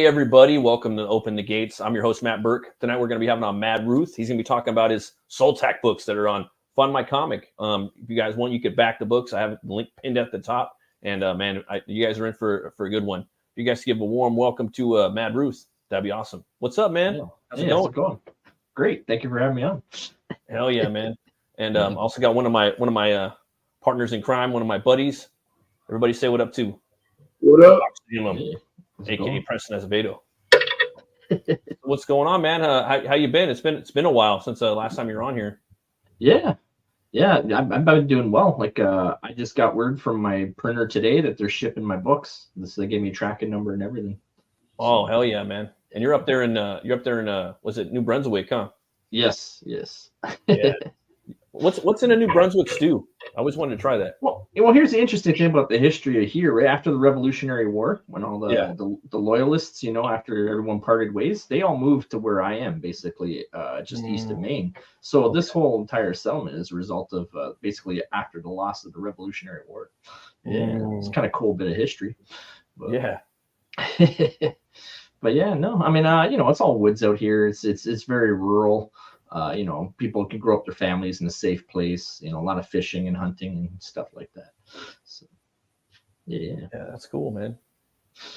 everybody. Welcome to Open the Gates. I'm your host, Matt Burke. Tonight we're going to be having on Mad Ruth. He's going to be talking about his Soltac books that are on FUNDMYCOMIC. If you guys want, you could back the books. I have the link pinned at the top. And, man, you guys are in for a good one. If you guys give a warm welcome to Mad Ruth, that'd be awesome. What's up, man? How's it going? Great. Thank you for having me on. Hell yeah, man. And also got one of my partners in crime, one of my buddies. Everybody say what up to. What up? AKA Preston Azevedo. What's going on, man? How you been? It's been a while since last time you were on here. Yeah, I've been doing well. Like I just got word from my printer today that they're shipping my books. They gave me a tracking number and everything. Oh hell yeah, man! And you're up there in was it New Brunswick, huh? Yes. Yeah. What's in a New Brunswick stew? I always wanted to try that. Well, here's the interesting thing about the history of here. Right after the Revolutionary War, when all the loyalists, after everyone parted ways, they all moved to where I am, basically, just east of Maine. So this whole entire settlement is a result of basically after the loss of the Revolutionary War. Yeah, it's kind of cool bit of history. But, yeah. But yeah, no, I mean, it's all woods out here. It's very rural. People can grow up their families in a safe place, a lot of fishing and hunting and stuff like that. So, yeah, that's cool, man.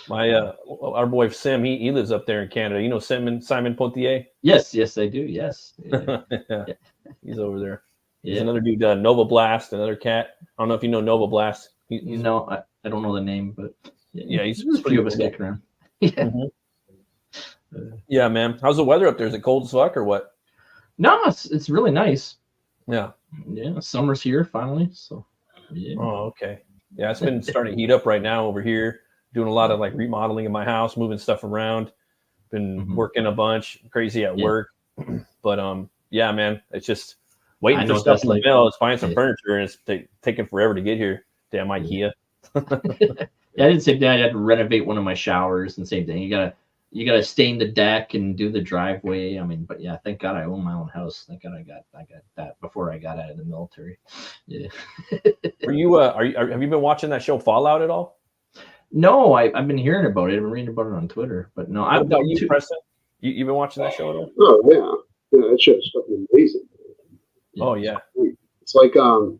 My our boy Sim, he lives up there in Canada. You know Simon Pontier? Yes, I do. Yes, yeah. He's over there. Yeah. There's another dude, Nova Blast, another cat. I don't know if you know Nova Blast. No, I don't know the name, but yeah, he's a few of us kicking around. Yeah. Mm-hmm. Yeah, man. How's the weather up there? Is it cold as fuck or what? No, it's really nice. Yeah. Summer's here finally. So yeah. Oh, okay. Yeah, it's been starting to heat up right now over here. Doing a lot of like remodeling in my house, moving stuff around. Been working a bunch, crazy at work. But yeah, man, it's just waiting for stuff in the mail. It's finding some furniture, and it's taking forever to get here. Damn IKEA. Yeah, I did say that I had to renovate one of my showers, and same thing. You gotta stain the deck and do the driveway. I mean, but yeah, thank God I own my own house. Thank God I got that before I got out of the military. Yeah. Are you have you been watching that show Fallout at all? No, I've been hearing about it. I've been reading about it on Twitter, but no. What about you, Preston? You've been watching that show at all? Oh yeah, that show's fucking amazing. Oh yeah. It's like I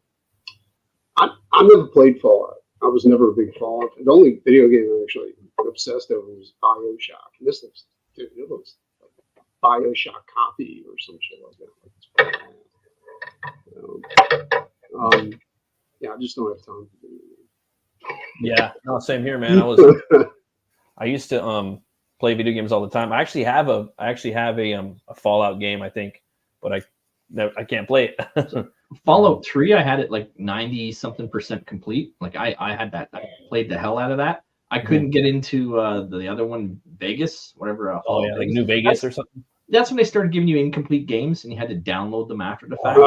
never played Fallout. I was never a big Fallout. The only video game I actually obsessed over was BioShock. And this looks like a BioShock copy or some shit like that. Yeah, I just don't have time to do it. Yeah, no, same here, man. I used to play video games all the time. I actually have a Fallout game, I think, but I can't play it. Fallout 3, I had it like 90-something% complete. Like I had that. I played the hell out of that. I couldn't get into the other one, Vegas, whatever. Like New Vegas or something. That's when they started giving you incomplete games, and you had to download them after the fact.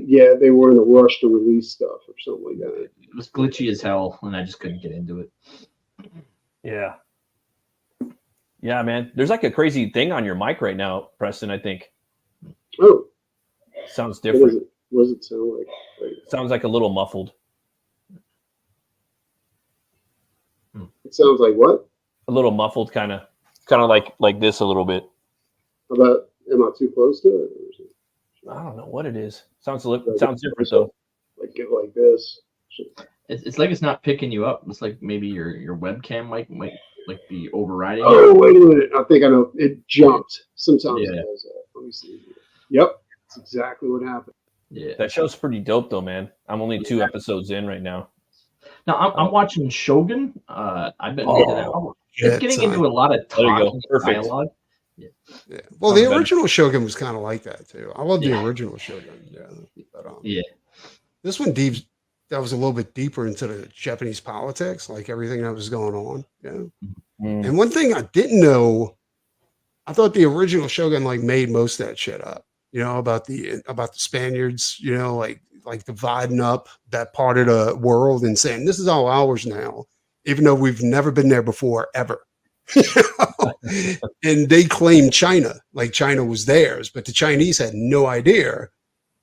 Yeah, they were in a rush to release stuff or something like that. It was glitchy as hell, and I just couldn't get into it. Yeah. Yeah, man. There's like a crazy thing on your mic right now, Preston, I think. Oh. Sounds different. What does it sound like? Sounds like a little muffled. It sounds like what? A little muffled, kind of like this a little bit. How about, am I too close to it? I don't know what it is. Sounds different though. Like this. It's like it's not picking you up. It's like maybe your webcam might like be overriding. Oh, wait a minute. I think I know. It jumped. Sometimes it does that. Let me see. Yep. That's exactly what happened. Yeah. That show's pretty dope though, man. I'm only 2 episodes in right now. Now I'm watching Shogun. I've been it's getting into a lot of talking dialogue. Yeah. Well, the original Shogun was kind of like that too. I love the original Shogun. Yeah. But, this one that was a little bit deeper into the Japanese politics, like everything that was going on. Yeah. And one thing I didn't know, I thought the original Shogun like made most of that shit up. About the Spaniards, like dividing up that part of the world and saying this is all ours now, even though we've never been there before ever. And they claimed China, like China was theirs, but the Chinese had no idea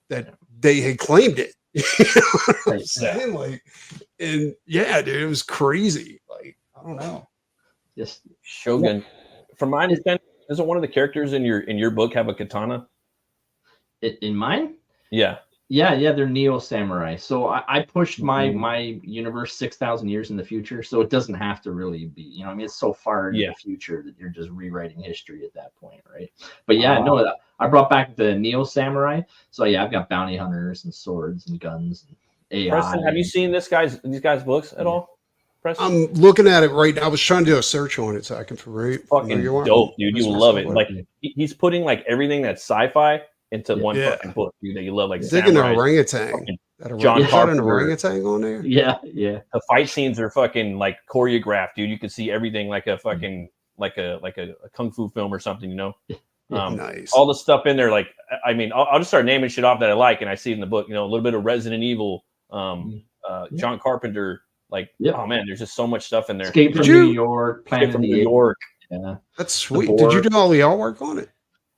that they had claimed it. What I'm saying? Like, and yeah, dude, it was crazy. Like, I don't know. Yes, Shogun. from my understanding, doesn't one of the characters in your book have a katana? In mine? Yeah. Yeah, they're neo samurai. So I pushed my universe 6,000 years in the future, so it doesn't have to really be. You know, I mean, it's so far into the future that you're just rewriting history at that point, right? But yeah, no, I brought back the neo samurai. So yeah, I've got bounty hunters and swords and guns and AI. Preston, have you seen these guys' books at all? Preston? I'm looking at it right now. I was trying to do a search on it so I can read. Fucking dope, dude. You will love it. Like he's putting like everything that's sci-fi into one fucking book, dude, that you love, like digging an orangutan. John Carpenter. An orangutan on there. Yeah. The fight scenes are fucking like choreographed, dude. You can see everything like a fucking like a kung fu film or something, you know. Nice. All the stuff in there, like I mean, I'll just start naming shit off that I like, and I see it in the book. You know, a little bit of Resident Evil, John Carpenter. Like, oh man, there's just so much stuff in there. Escape from New York, Planet from New York. Yeah, that's sweet. Did you do all the artwork on it?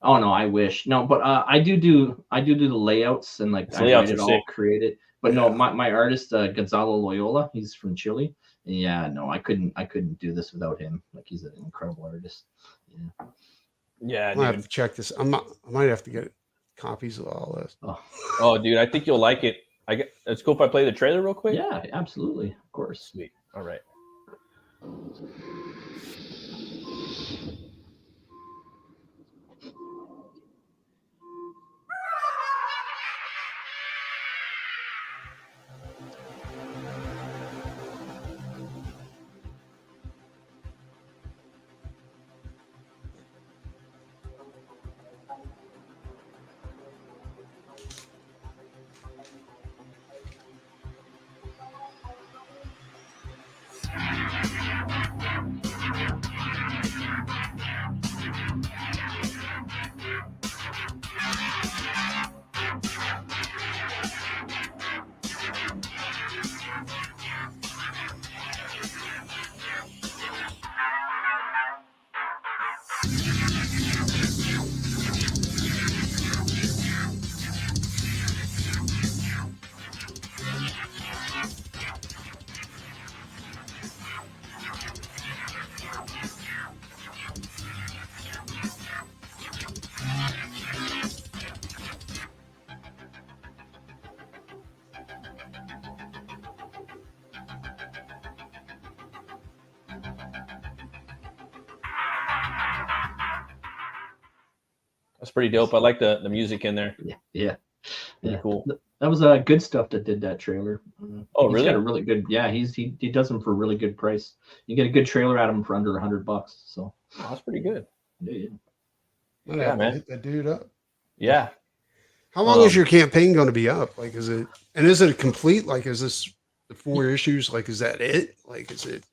Oh no, I wish. No, but I do the layouts and like I write it all, create it. But no, my artist Gonzalo Loyola, he's from Chile. And yeah, no, I couldn't do this without him. Like he's an incredible artist. Yeah, I have to check this. I might have to get copies of all this. Oh, dude, I think you'll like it. It's cool if I play the trailer real quick. Yeah, absolutely, of course. Sweet. All right. That's pretty dope. I like the music in there. Yeah. Cool. That was good stuff that did that trailer. Oh, really? He's got a really good. Yeah, he does them for a really good price. You get a good trailer out of him for under $100. So that's pretty good. Yeah, man. Hit that dude up. Yeah. How long is your campaign going to be up? Like, is it complete? Like, is this the 4 issues? Like, is that it? Like, is it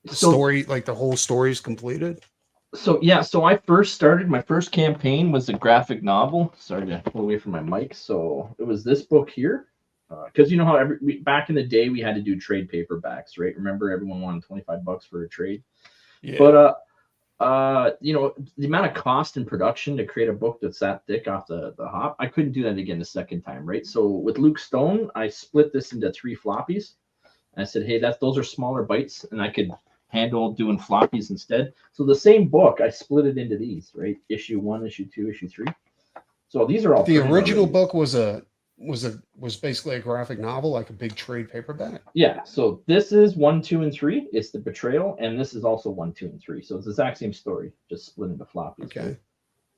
the story? Like, the whole story is completed? So yeah, so I first started, my first campaign was a graphic novel. Sorry to pull away from my mic. So it was this book here, because you know how back in the day we had to do trade paperbacks, right? Remember, everyone wanted $25 for a trade. Yeah. But you know, the amount of cost and production to create a book that's that thick off the hop, I couldn't do that again the second time, right? So with Luke Stone, I split this into 3 floppies. And I said, hey, those are smaller bites, and I could handle doing floppies instead. So the same book, I split it into these, right? Issue 1, issue 2, issue 3. So these are all the original book was basically a graphic novel, like a big trade paperback. Yeah. So this is 1, 2, and 3. It's the betrayal, and this is also 1, 2, and 3. So it's the exact same story, just split into floppies. Okay.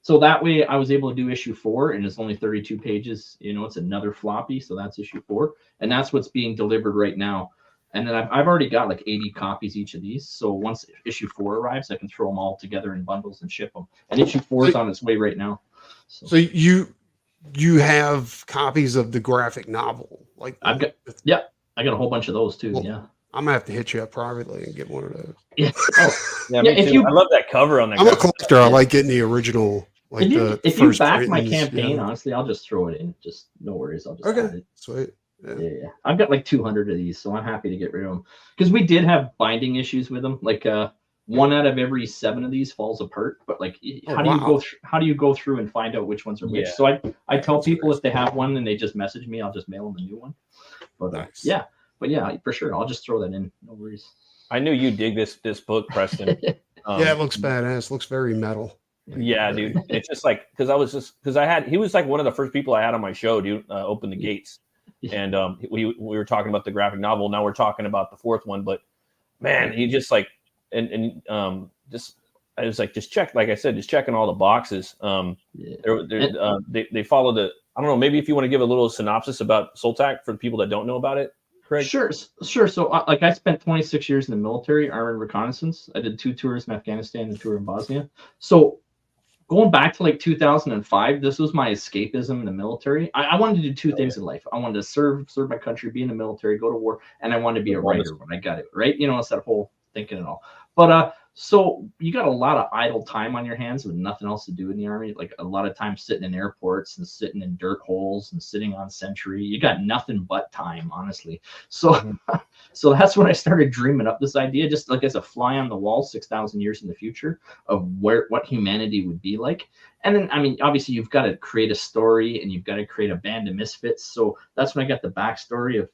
So that way I was able to do issue 4, and it's only 32 pages. You know, it's another floppy, so that's issue 4, and that's what's being delivered right now. And then I've already got like 80 copies each of these. So once issue 4 arrives, I can throw them all together in bundles and ship them. And issue 4 is on its way right now. So you have copies of the graphic novel? Like I got a whole bunch of those too. Well, yeah. I'm gonna have to hit you up privately and get one of those. Yeah. Yeah. I love that cover on that. I'm a collector. I like getting the original. Like if you back my campaign, honestly, I'll just throw it in. Just no worries. I'll just add it. Sweet. Yeah. I've got like 200 of these, so I'm happy to get rid of them because we did have binding issues with them. Like 1 out of every 7 of these falls apart. But like, how do you go through and find out which ones are which? So I tell people if they have one and they just message me, I'll just mail them a new one. But nice. But yeah, for sure, I'll just throw that in. No worries. I knew you dig this book, Preston. Yeah, it looks badass. Looks very metal. Yeah, dude. It's just like because he was like one of the first people I had on my show, dude. Open the Gates, and we were talking about the graphic novel. Now we're talking about the fourth one, but man, he just like just I was like just check, like I said, just checking all the boxes. They follow the. I don't know. Maybe if you want to give a little synopsis about Soltac for the people that don't know about it, Craig. Sure. So, like, I spent 26 years in the military, armored reconnaissance. I did 2 tours in Afghanistan and a tour in Bosnia. So, going back to like 2005, this was my escapism in the military. I wanted to do 2 things in life. I wanted to serve my country, be in the military, go to war, and I wanted to be a writer when I got it. Right? You know, it's that whole thinking and all. But so you got a lot of idle time on your hands with nothing else to do in the army. Like a lot of time sitting in airports and sitting in dirt holes and sitting on sentry. You got nothing but time, honestly. So, so that's when I started dreaming up this idea, just like as a fly on the wall, 6,000 years in the future of what humanity would be like. And then, I mean, obviously you've got to create a story and you've got to create a band of misfits. So that's when I got the backstory of,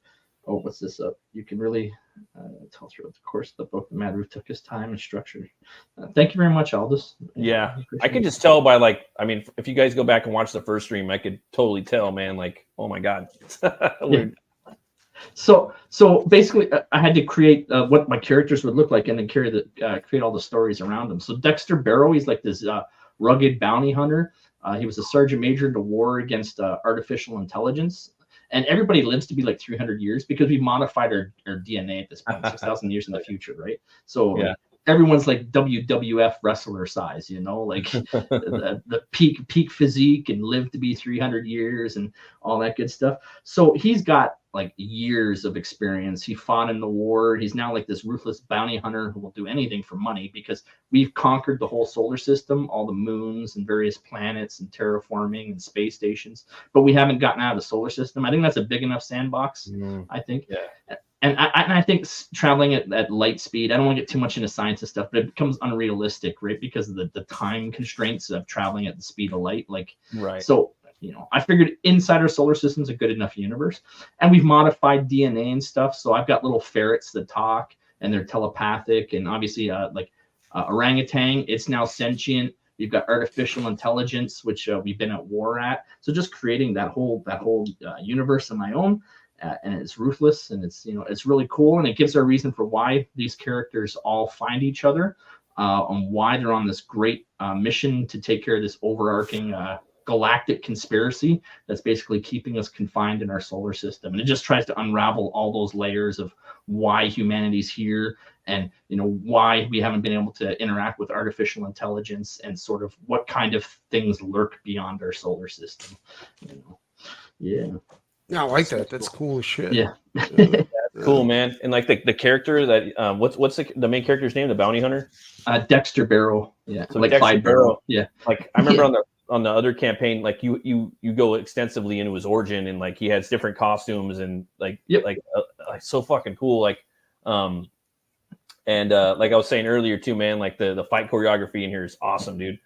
oh, what's this up? You can really tell throughout the course of the book. The Mad Ruth took his time and structure. Thank you very much, Aldous. Yeah, I could just tell by like, I mean, if you guys go back and watch the first stream, I could totally tell, man. Like, oh my god. Yeah. So basically, I had to create what my characters would look like, and then create all the stories around them. So Dexter Barrow, he's like this rugged bounty hunter. He was a sergeant major in the war against artificial intelligence. And everybody lives to be like 300 years because we modified our DNA at this point, 6,000 years in the future, right? So everyone's like WWF wrestler size, you know, like the peak physique and live to be 300 years and all that good stuff. So he's got like years of experience. He fought in the war. He's now like this ruthless bounty hunter who will do anything for money because we've conquered the whole solar system, all the moons and various planets and terraforming and space stations, but we haven't gotten out of the solar system. I think that's a big enough sandbox, I think. Yeah. And I think traveling at light speed, I don't want to get too much into science and stuff, but it becomes unrealistic, right? Because of the time constraints of traveling at the speed of light. Like, right. So, you know, I figured inside our solar system is a good enough universe, and we've modified DNA and stuff. So I've got little ferrets that talk and they're telepathic, and obviously like orangutan, it's now sentient. You've got artificial intelligence, which we've been at war at. So just creating that whole universe on my own. And it's ruthless, and it's, you know, it's really cool, and it gives our reason for why these characters all find each other, and why they're on this great mission to take care of this overarching galactic conspiracy that's basically keeping us confined in our solar system. And it just tries to unravel all those layers of why humanity's here, and, you know, why we haven't been able to interact with artificial intelligence, and sort of what kind of things lurk beyond our solar system. You know? Yeah. Yeah, I like that. That's cool as shit. Yeah. That's cool, man. And like the character that what's the main character's name? The bounty hunter? Dexter Barrow. Yeah. So like Dexter Barrow. Yeah. Like I remember on the other campaign, like you go extensively into his origin, and like he has different costumes, and like like so fucking cool. Like like I was saying earlier too, man, like the fight choreography in here is awesome, dude.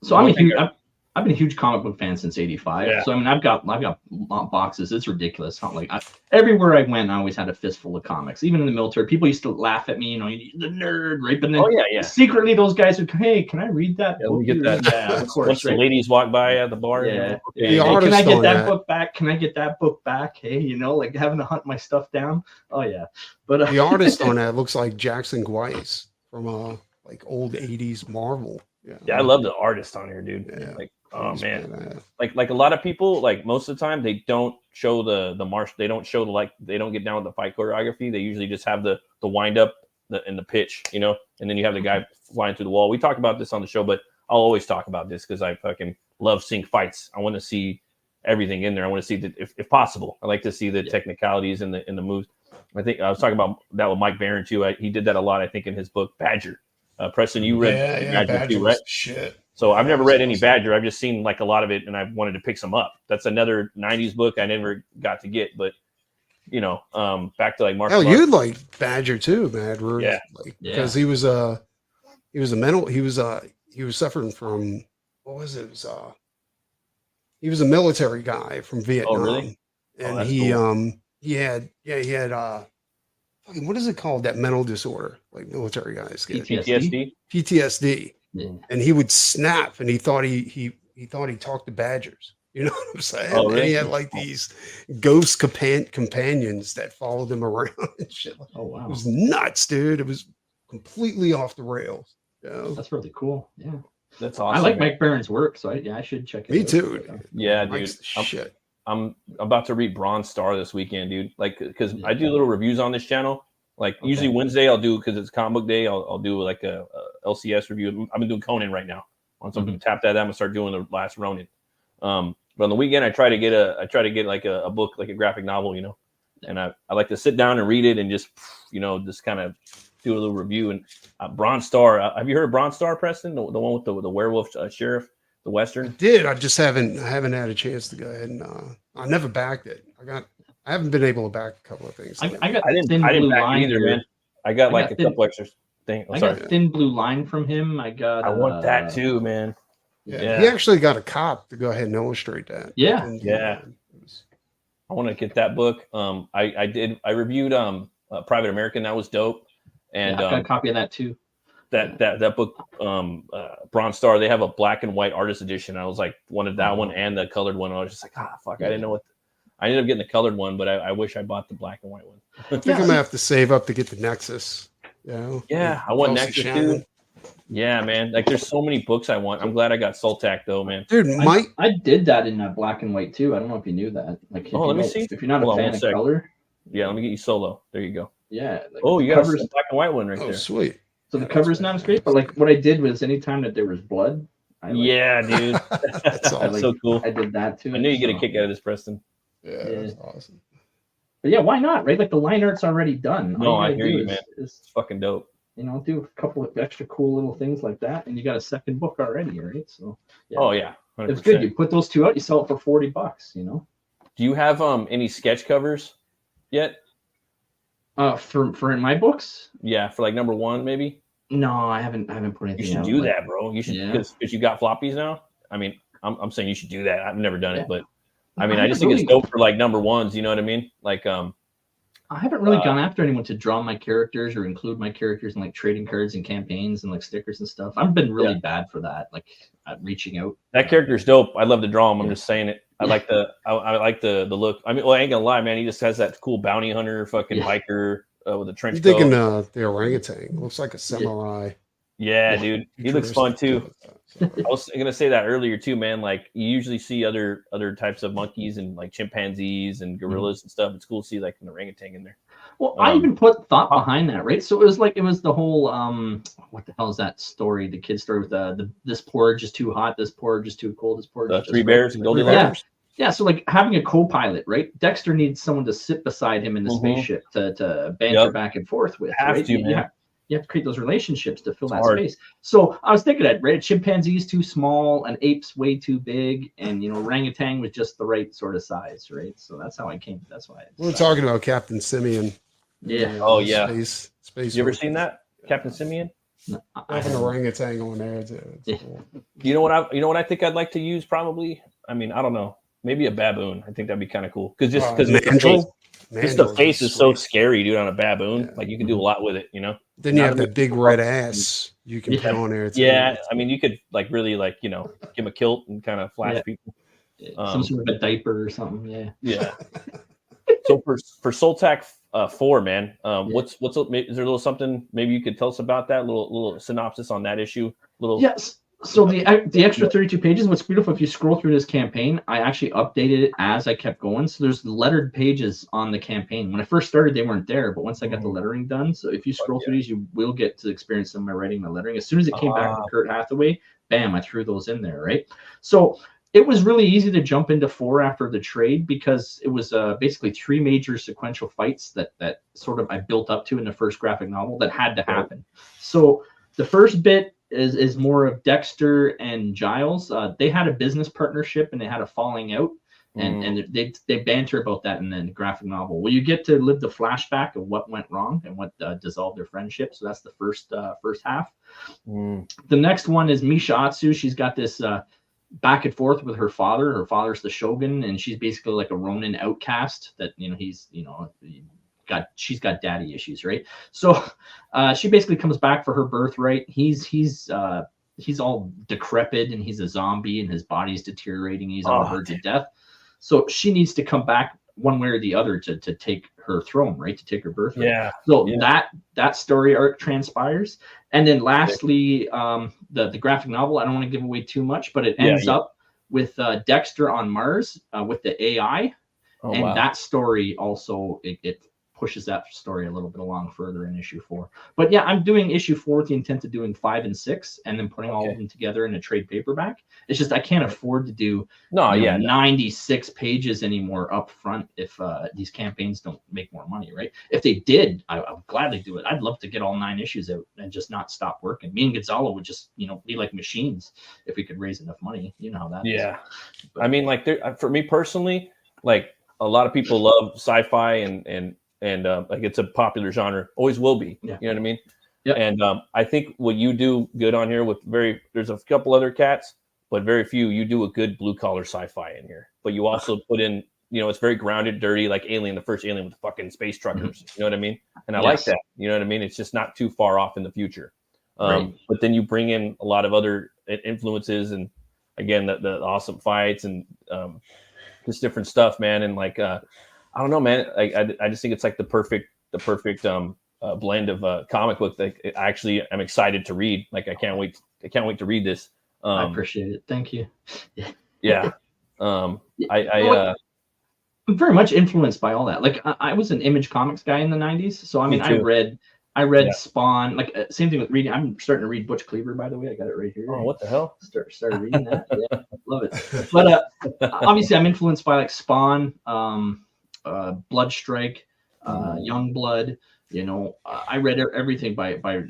So I've been a huge comic book fan since '85. Yeah. So I mean, I've got boxes. It's ridiculous. Not like everywhere I went, I always had a fistful of comics. Even in the military, people used to laugh at me, you know, the nerd, right? But then secretly, those guys would, hey, can I read that? Yeah, we get that. Yeah, of course. Once the ladies walk by at the bar, yeah. Hey, can I get that book back? Can I get that book back? Hey, you know, like having to hunt my stuff down. Oh yeah, but the artist on that looks like Jackson Weiss from like old '80s Marvel. Yeah, I love the artist on here, dude. Yeah. Like, oh man, like a lot of people, like most of the time, they don't show the march. They don't show they don't get down with the fight choreography. They usually just have the wind up and the pitch, you know, and then you have the guy flying through the wall. We talk about this on the show, but I'll always talk about this because I fucking love seeing fights. I want to see everything in there. I want to see that if possible. I like to see the technicalities and the moves. I think I was talking about that with Mike Barron too. He did that a lot, I think, in his book Badger. Preston, you read Badger too, right? Shit. So I've never read any Badger. I've just seen like a lot of it, and I wanted to pick some up. That's another '90s book I never got to get, but you know, back to like Mark. Hell, you'd like Badger too, man. Yeah, because he was a mental. He was suffering from, what was it? He was a military guy from Vietnam. Oh, really? And he cool. he had what is it called? That mental disorder, like military guys get PTSD. PTSD. Yeah. And he would snap, and he thought he thought he talked to badgers. You know what I'm saying? Oh, really? And he had like these ghost companions that followed him around and shit. Oh wow, It was nuts, dude. It was completely off the rails. You know? that's really cool. Yeah, That's awesome. I like Mike Baron's work, so I should check it out. Me too. Yeah, dude. Mike's shit. I'm about to read Bronze Star this weekend, dude. Like, because I do little reviews on this channel. Like usually Wednesday, I'll do, because it's comic book day. I'll do like a LCS review. I've been doing Conan right now. Once I'm tap that, I'm gonna start doing the last Ronin. But on the weekend, I try to get like a book, like a graphic novel, you know. And I like to sit down and read it and just, you know, just kind of do a little review. And Bronze Star, have you heard of Bronze Star, Preston? The one with the werewolf sheriff, the Western? I did. I just haven't had a chance to go ahead and I never backed it. I haven't been able to back a couple of things. I didn't back it either, man. I got like a couple extra things. I got Thin Blue Line from him. I want that too, man. Yeah. He actually got a cop to go ahead and illustrate that. Yeah. I want to get that book. I reviewed Private American. That was dope. And I got a copy of that too. That book, Bronze Star, they have a black and white artist edition. I was like, wanted that one and the colored one. I was just like, fuck, I didn't know what. I ended up getting the colored one, but I wish I bought the black and white one. I think I'm gonna have to save up to get the Nexus. Yeah, I want Nexus too. Yeah, man. Like, there's so many books I want. I'm glad I got Soltac though, man. Dude, I did that in black and white too. I don't know if you knew that. Like, let me see. If you're not a fan of color, yeah, let me get you Solo. There you go. Yeah. Like, you got a black and white one right there. Sweet. So the cover's not as great, but like what I did was anytime that there was blood. Dude, that's so cool. I did that too. I knew you get a kick out of this, Preston. Yeah, that's awesome. But yeah, why not? Right, like the line art's already done. No, I hear you, man. It's fucking dope. You know, do a couple of extra cool little things like that, and you got a second book already, right? So yeah. Oh yeah, 100%. It's good. You put those two out, you sell it for $40. You know. Do you have any sketch covers yet? For in my books? Yeah, for like number 1 maybe. No, I haven't put anything. You should do that, bro. You should, because you got floppies now. I mean, I'm saying you should do that. I've never done it, but I mean, I just think it's dope for like number 1s. You know what I mean? Like, I haven't really gone after anyone to draw my characters or include my characters in like trading cards and campaigns and like stickers and stuff. I've been really bad for that, like reaching out. That character's dope. I love to draw him. I'm just saying it. I like the look. I mean, I ain't gonna lie, man. He just has that cool bounty hunter, fucking biker with a trench coat. I'm thinking the orangutan looks like a samurai. Yeah, dude, he looks fun too. I was gonna say that earlier too, man. Like, you usually see other types of monkeys and like chimpanzees and gorillas and stuff. It's cool to see like an orangutan in there. Well, I even put thought behind that, right? So it was the whole what the hell is that story? The kid story with this porridge is too hot, this porridge is too cold, this porridge. The Three Bears and Goldilocks. Yeah, so like having a co-pilot, right? Dexter needs someone to sit beside him in the spaceship to banter back and forth with. Right? You have to create those relationships to fill that space. So I was thinking that, right? A chimpanzee's too small, an ape's way too big, and orangutan was just the right sort of size, right? So that's how I came. That's why we're talking about Captain Simeon. Yeah. Space. You ever seen that, Captain Simeon? No, I have an orangutan on there too. Cool. You know what I think I'd like to use probably? I mean, I don't know. Maybe a baboon. I think that'd be kind of cool. Because the face is so scary, dude, on a baboon. Yeah. Like, you can do a lot with it, you know? Then you have that big red ass you can put on there too. Yeah, I mean, you could like really like, give him a kilt and kind of flash people. Some sort of a diaper or something, Yeah. So for Soltac 4, man, is there a little something maybe you could tell us about that? Little synopsis on that issue? Yes. So the extra 32 pages, what's beautiful, if you scroll through this campaign, I actually updated it as I kept going. So there's lettered pages on the campaign. When I first started, they weren't there, but once I got the lettering done, so if you scroll through these, you will get to experience some of my writing, my lettering. As soon as it came back from Kurt Hathaway, bam, I threw those in there, right? So it was really easy to jump into 4 after the trade because it was basically 3 major sequential fights that sort of I built up to in the first graphic novel that had to happen. So the first bit is more of Dexter and Giles. They had a business partnership and they had a falling out, and they banter about that in the graphic novel. Well, you get to live the flashback of what went wrong and what dissolved their friendship. So that's the first half. The next one is Misha Atsu. She's got this back and forth with her father. Her father's the shogun, and she's basically like a Ronin outcast that he's she's got daddy issues, right? So she basically comes back for her birthright. He's all decrepit and he's a zombie and his body's deteriorating. He's on the verge of death. So she needs to come back one way or the other to take her throne, right? To take her birthright. Yeah. So that story arc transpires. And then lastly, the graphic novel, I don't want to give away too much, but it ends up with Dexter on Mars with the AI. And that story also, it pushes that story a little bit along further in issue 4. But yeah, I'm doing issue 4 with the intent of doing 5 and 6 and then putting all of them together in a trade paperback. It's just I can't afford to do 96 pages anymore up front if these campaigns don't make more money, right? If they did, I would gladly do it. I'd love to get all 9 issues out and just not stop working. Me and Gonzalo would just, be like machines if we could raise enough money. You know how that is. But, I mean, like for me personally, like a lot of people love sci-fi and like it's a popular genre, always will be. You know what I mean? Yeah. And I think what you do good on here with there's a couple other cats, but very few. You do a good blue collar sci-fi in here, but you also put in, it's very grounded, dirty, like Alien, the first Alien with the fucking space truckers. You know what I mean? And I like that. You know what I mean? It's just not too far off in the future. But then you bring in a lot of other influences, and again, the awesome fights and just different stuff, man. And like, I don't know, man. I just think it's like the perfect blend of comic book that I'm excited to read. Like I can't wait to read this. I appreciate it. Thank you. Yeah. I'm very much influenced by all that. Like I was an Image Comics guy in the 90s. So I mean, I read Spawn, like same thing with reading. I'm starting to read Butch Cleaver, by the way. I got it right here. Oh, what the hell? Started reading that. Yeah, love it. But obviously I'm influenced by like Spawn, Bloodstrike, Youngblood. I read everything by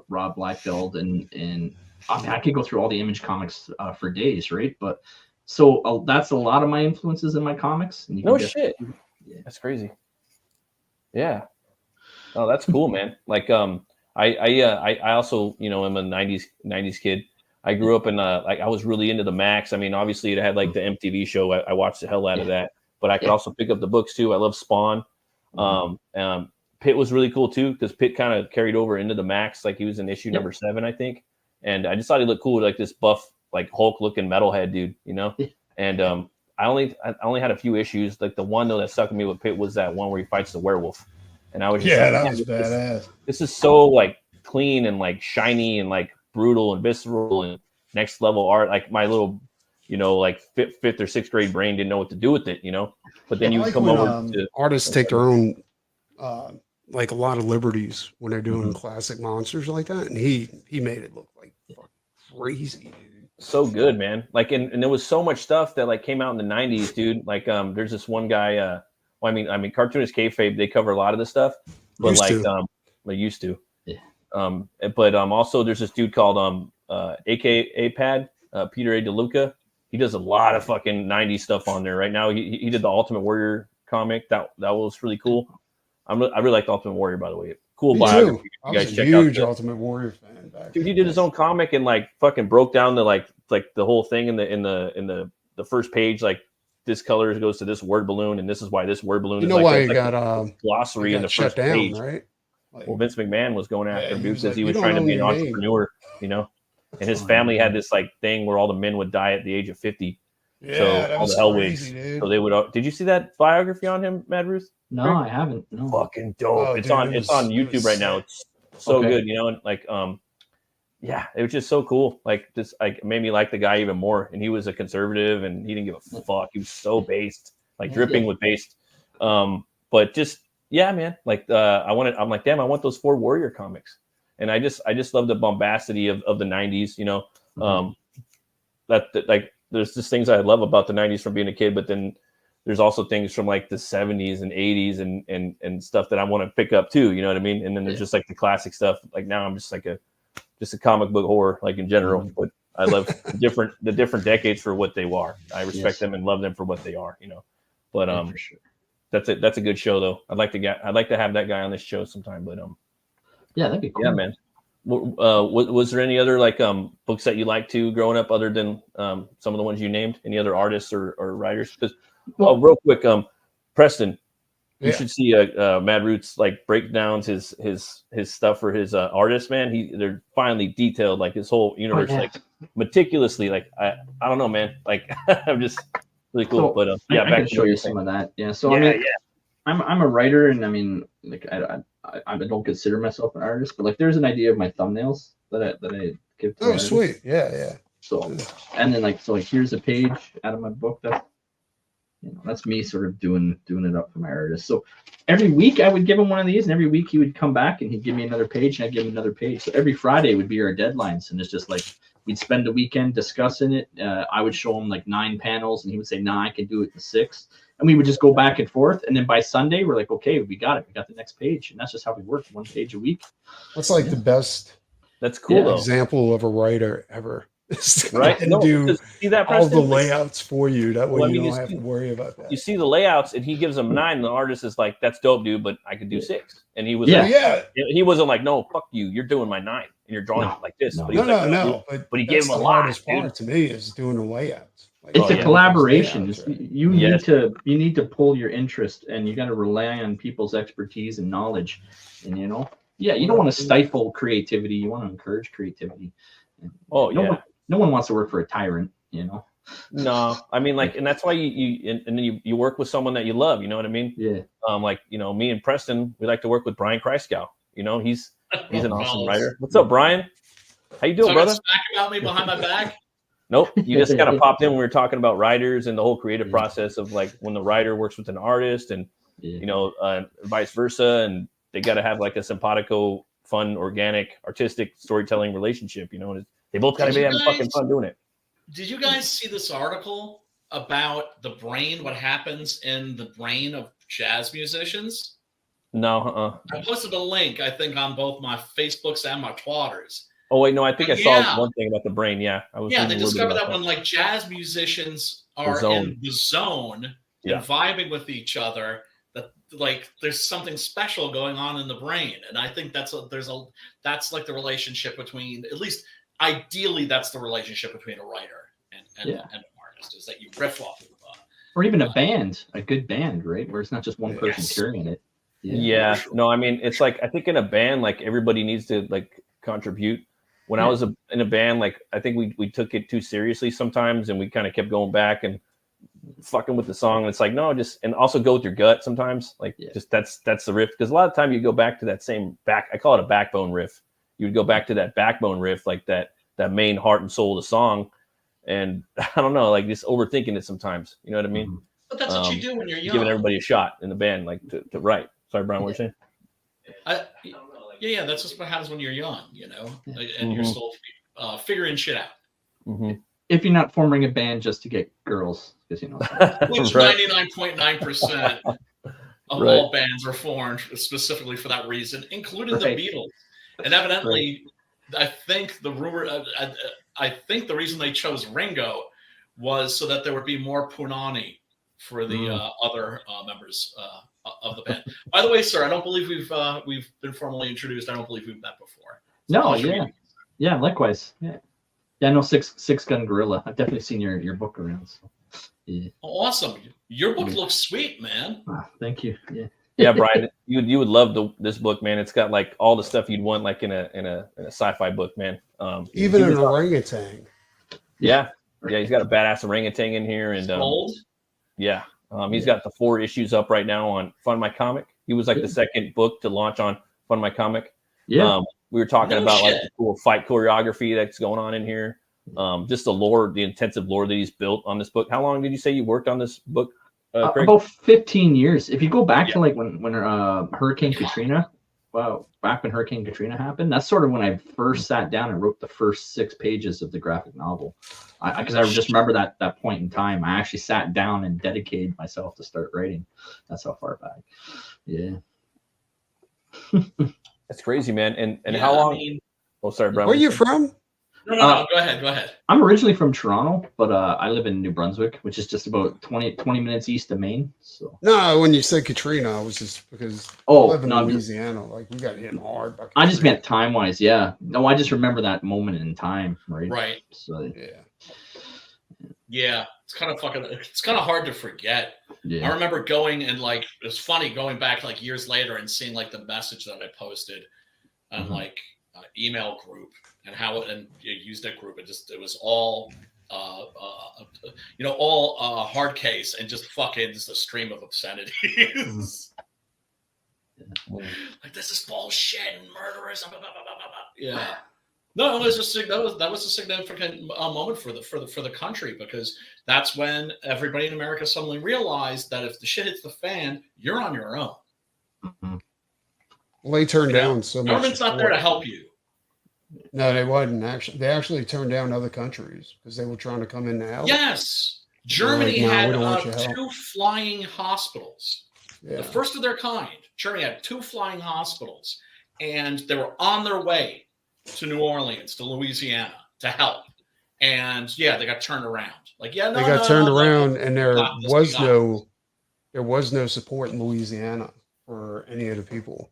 Rob Liefeld, and I mean I could go through all the Image Comics for days, right? But so that's a lot of my influences in my comics. And shit, that's crazy. Yeah. Oh, that's cool, man. Like I also am a '90s kid. I grew up in like I was really into the Max. I mean, obviously it had like the MTV show. I watched the hell out of that. But I could also pick up the books too. I love Spawn. Pitt was really cool too because Pitt kind of carried over into the Max. Like he was in issue number 7, I think. And I just thought he looked cool, like this buff, like Hulk looking metalhead dude, And I only had a few issues. Like the one though that stuck with me with Pitt was that one where he fights the werewolf. And I was just that was badass. This is so like clean and like shiny and like brutal and visceral and next level art. Like my little like fifth or sixth grade brain didn't know what to do with it, But then you like come when, over to artists take their own like a lot of liberties when they're doing classic monsters like that, and he made it look like crazy, dude. So good, man. Like and there was so much stuff that like came out in the 90s, dude. Like there's this one guy. I mean, Cartoonist Kayfabe, they cover a lot of this stuff, but they used to. Yeah. But also there's this dude called AKA Pad, Peter A. DeLuca. He does a lot of fucking 90s stuff on there right now. He did the Ultimate Warrior comic. That was really cool. I really like the Ultimate Warrior, by the way. Cool biography. I was a huge Ultimate Warrior fan back. Dude, he did his own comic and like fucking broke down the like the whole thing in the first page. Like this color goes to this word balloon, and this is why this word balloon. You know is why like, he got glossary in the shut first down, page, right? Like, well, Vince McMahon was going after him because he like, was trying to be an entrepreneur, And his family had this like thing where all the men would die at the age of 50. Yeah, so that all was the hell crazy, wigs. dude. So they would. Did you see that biography on him, Mad Ruth? No, I haven't. No. Fucking dope. Oh, it's dude, on YouTube right now. It's so good, and like yeah, it was just so cool. Like this, like made me like the guy even more. And he was a conservative, and he didn't give a fuck. He was so based, like dripping with based. But just man, like I'm like, damn, I want those 4 Warrior comics. And I just love the bombacity of the 90s. That like there's just things I love about the 90s from being a kid, but then there's also things from like the 70s and 80s and stuff that I want to pick up too. You know what I mean? And then there's just like the classic stuff. Like now I'm just like a comic book whore, like in general. But I love the different decades for what they are. I respect them and love them for what they are. But for sure. That's a good show though. I'd like to have that guy on this show sometime. But yeah, that'd be cool. Yeah, man. Was there any other like books that you liked to growing up other than some of the ones you named? Any other artists or writers? Real quick, Preston, You should see Mad Roots like breakdowns his stuff for his artists, man. They're finally detailed, like his whole universe, like meticulously. Like I don't know, man. Like I'm just really cool. So, but I can show you some of that. Yeah. So I mean, I'm a writer, and I mean, like I don't consider myself an artist, but like there's an idea of my thumbnails that I give to artists. Sweet. Yeah. So and then like here's a page out of my book that's me sort of doing it up for my artist. So every week I would give him one of these, and every week he would come back and he'd give me another page, and I'd give him another page. So every Friday would be our deadlines, and it's just like we'd spend the weekend discussing it. I would show him like 9 panels, and he would say, "Nah, I can do it in 6." And we would just go back and forth. And then by Sunday, we're like, "Okay, we got it. We got the next page." And that's just how we work, 1 page a week. That's like the best. That's cool. Though. Example of a writer ever. Right? And do see that, all the layouts for you. That way you don't have to worry about that. You see the layouts, and he gives them 9. And the artist is like, "That's dope, dude, but I could do 6." And he was he wasn't like, "No, fuck you. You're doing my 9, and you're drawing it like this." No, but he was like, But he gave him a lot. The hardest part to me is doing the layouts. Like, it's a collaboration. Layouts, right? You need to pull your interest, and you got to rely on people's expertise and knowledge. And you don't want to stifle creativity. You want to encourage creativity. No one wants to work for a tyrant, No, I mean, like, and that's why you work with someone that you love. You know what I mean? Yeah. Like, me and Preston, we like to work with Brian Christgau. He's an awesome writer. What's up, Brian? How you doing, brother? Smack about me behind my back? Nope. You just kind of popped in when we were talking about writers and the whole creative process of like when the writer works with an artist and vice versa, and they got to have like a simpatico, fun, organic, artistic storytelling relationship. And they both got to be having fucking fun doing it. Did you guys see this article about the brain, what happens in the brain of jazz musicians? No. I posted a link, I think, on both my Facebooks and my Twitters. Oh, wait, no, I think I saw one thing about the brain. Yeah. They discovered that when like jazz musicians are in the zone and vibing with each other, that like there's something special going on in the brain. And I think that's like the relationship between, at least ideally, that's the relationship between a writer and an artist, is that you riff off of. Or even a band, a good band, right? Where it's not just one person carrying it. Yeah. Sure. No, I mean, it's like, I think in a band, like everybody needs to like contribute. When I was in a band, like I think we took it too seriously sometimes, and we kind of kept going back and fucking with the song. And it's like, no, and also go with your gut sometimes. Like just that's the riff. Because a lot of time you go back to that same I call it a backbone riff. You would go back to that backbone riff, like that main heart and soul of the song. And I don't know, like just overthinking it sometimes. You know what I mean? But that's what you do when you're young. Giving everybody a shot in the band, like to write. Sorry, Brian, what were you saying? Yeah, that's just what happens when you're young, and you're still figuring shit out. Mm-hmm. If you're not forming a band just to get girls, because which 99.9% of all bands are formed specifically for that reason, including the Beatles. And evidently, I think the reason they chose Ringo was so that there would be more punani for the other members of the band. By the way, sir, I don't believe we've been formally introduced. I don't believe we've met before. No, yeah, likewise. Yeah, no, Six Gun Gorilla. I've definitely seen your book around. So. Yeah. Awesome. Your book looks sweet, man. Thank you. Yeah. Yeah, Brian, you would love this book, man. It's got like all the stuff you'd want, like in a sci-fi book, man. Even an orangutan. Yeah, he's got a badass orangutan in here, and yeah. He's got the 4 issues up right now on FUNDMYCOMIC. He was like the second book to launch on FUNDMYCOMIC. Yeah. We were talking about like the cool fight choreography that's going on in here. Just the lore, the intensive lore that he's built on this book. How long did you say you worked on this book? About 15 years. If you go back to like when Hurricane Katrina, back when Hurricane Katrina happened, that's sort of when I first sat down and wrote the first 6 pages of the graphic novel. Because I just remember that point in time, I actually sat down and dedicated myself to start writing. That's how far back. Yeah. That's crazy, man. And how long? Sorry, Brian. Where are you from? No. Go ahead. I'm originally from Toronto, but I live in New Brunswick, which is just about 20 minutes east of Maine. So. No, when you said Katrina, I was just because I live in Louisiana. Like we got hit hard. I just meant time-wise, yeah. No, I just remember that moment in time, right? Right. So yeah. Yeah, it's kind of hard to forget. Yeah. I remember going and like, it's funny going back like years later and seeing like the message that I posted on like email group and how and you used that group. It was all, all hard case and just fucking just a stream of obscenities. Like, this is bullshit and murderers. Blah, blah, blah, blah, blah. Yeah. No, it was just that was a significant moment for the country, because that's when everybody in America suddenly realized that if the shit hits the fan, you're on your own. Well, they turned down so much. Government's not there to help you. No, they wasn't actually. They actually turned down other countries because they were trying to come in to help. Yes, Germany like, no, had 2 flying hospitals, the first of their kind. Germany had 2 flying hospitals, and they were on their way to New Orleans, to Louisiana, to help. And yeah, they got turned around. Like, yeah, no, they got turned around, and there was no support in Louisiana for any of the people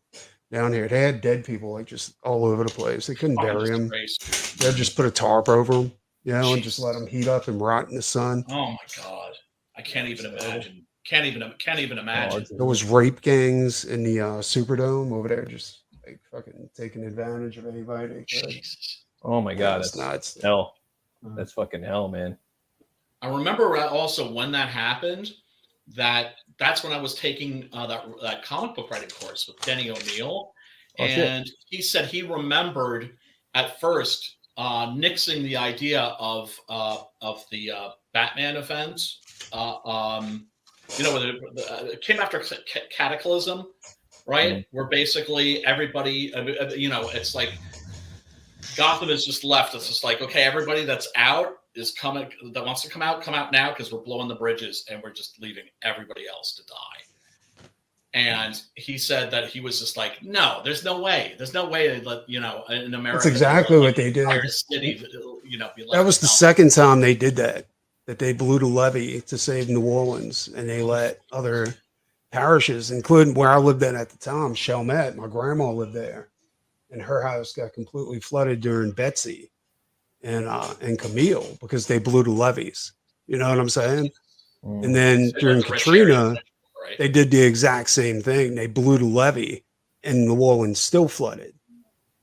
down here. They had dead people like just all over the place. They couldn't bury them. They'd just put a tarp over them, and just let them heat up and rot in the sun. Oh my God, I can't even imagine. Can't even imagine. There was rape gangs in the Superdome over there, just like fucking taking advantage of anybody they could. Jesus. Oh my God, that's nuts. Hell. That's fucking hell, man. I remember also when that happened, that's when I was taking that comic book writing course with Denny O'Neil. And he said he remembered at first nixing the idea of the Batman event. It came after Cataclysm, right? Where basically everybody, it's like Gotham is just left. It's just like, okay, everybody that's out is coming, that wants to come out now, because we're blowing the bridges and we're just leaving everybody else to die. And he said that he was just like, no, there's no way they let, in America. That's exactly what they did. City, that was the second time they did that they blew the levee to save New Orleans, and they let other parishes, including where I lived at the time, Chalmette, my grandma lived there. And her house got completely flooded during Betsy and Camille, because they blew the levees. You know what I'm saying? And then during Katrina, they did the exact same thing. They blew the levee, and New Orleans still flooded.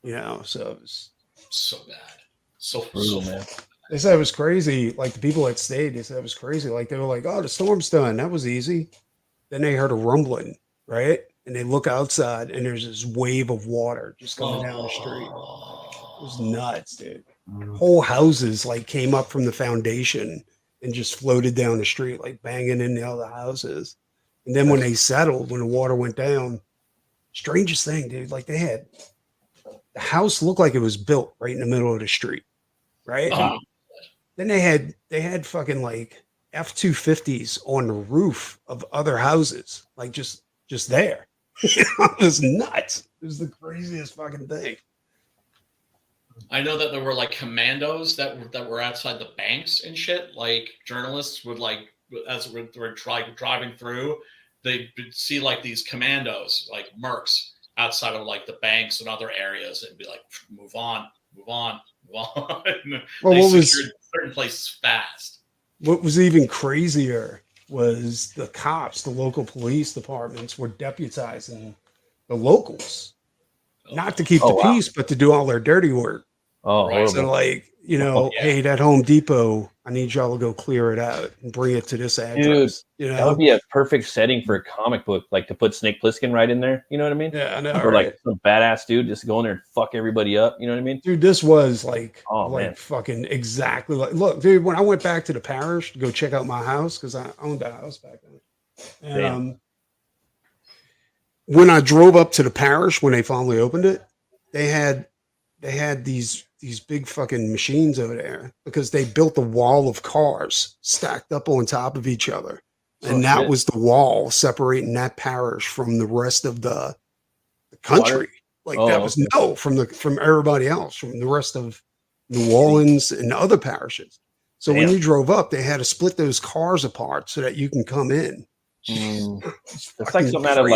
So it was so bad. So bad. They said it was crazy. Like the people that stayed, they said it was crazy. Like they were like, "Oh, the storm's done. That was easy." Then they heard a rumbling, right? And they look outside, and there's this wave of water just coming down the street. It was nuts, dude. Whole houses like came up from the foundation and just floated down the street, like banging in the other houses. And then when they settled, when the water went down, strangest thing, dude, like the house looked like it was built right in the middle of the street, right? Then they had fucking like F-250s on the roof of other houses, like just there. It was nuts. It was the craziest fucking thing. I know that there were like commandos that were outside the banks and shit. Like journalists would like, as we're driving through, they'd see like these commandos, like mercs, outside of like the banks and other areas, and be like, move on. Well, they secured certain places fast. What was even crazier was the cops, the local police departments were deputizing the locals, not to keep the peace, but to do all their dirty work. Right. So like, hey, that Home Depot, I need y'all to go clear it out and bring it to this address. Dude, that would be a perfect setting for a comic book, like to put Snake Plissken right in there. You know what I mean? Yeah, I know. Or like some badass dude just go in there and fuck everybody up. You know what I mean? Dude, this was like, man. Fucking exactly like, look, dude, when I went back to the parish to go check out my house, because I owned a house back then. And when I drove up to the parish, when they finally opened it, they had these big fucking machines over there, because they built a wall of cars stacked up on top of each other. And that was the wall separating that parish from the rest of the country. Like that was from everybody else, from the rest of New Orleans and other parishes. So when you drove up, they had to split those cars apart so that you can come in. It's like something out of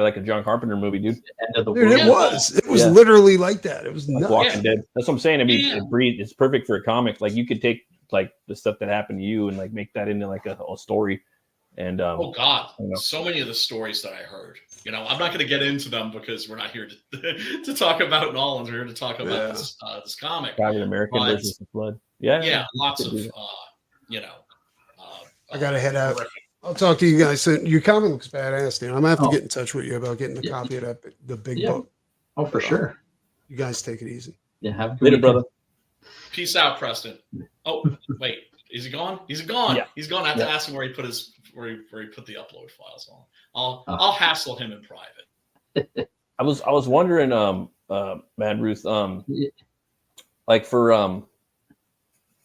like a John Carpenter movie, dude. End of the world. It was literally like that. It was like nuts. Walking Dead. That's what I'm saying. I mean, it's perfect for a comic. Like you could take like the stuff that happened to you and like make that into like a story. And oh God, you know. So many of the stories that I heard. You know, I'm not going to get into them because we're not here to talk about Nolans. We're here to talk about this comic. Private American versus the Flood. Yeah, lots of you know. I gotta head out. I'll talk to you guys soon. Your comic looks badass, dude. I'm gonna have to get in touch with you about getting a copy of that, the big book. Oh, for sure. You guys take it easy. Yeah, have a good later, brother. Peace out, Preston. Oh, wait, is he gone? He's gone. Yeah. He's gone. I have to ask him where he put where he put the upload files on. I'll hassle him in private. I was wondering, Mad Ruth, like for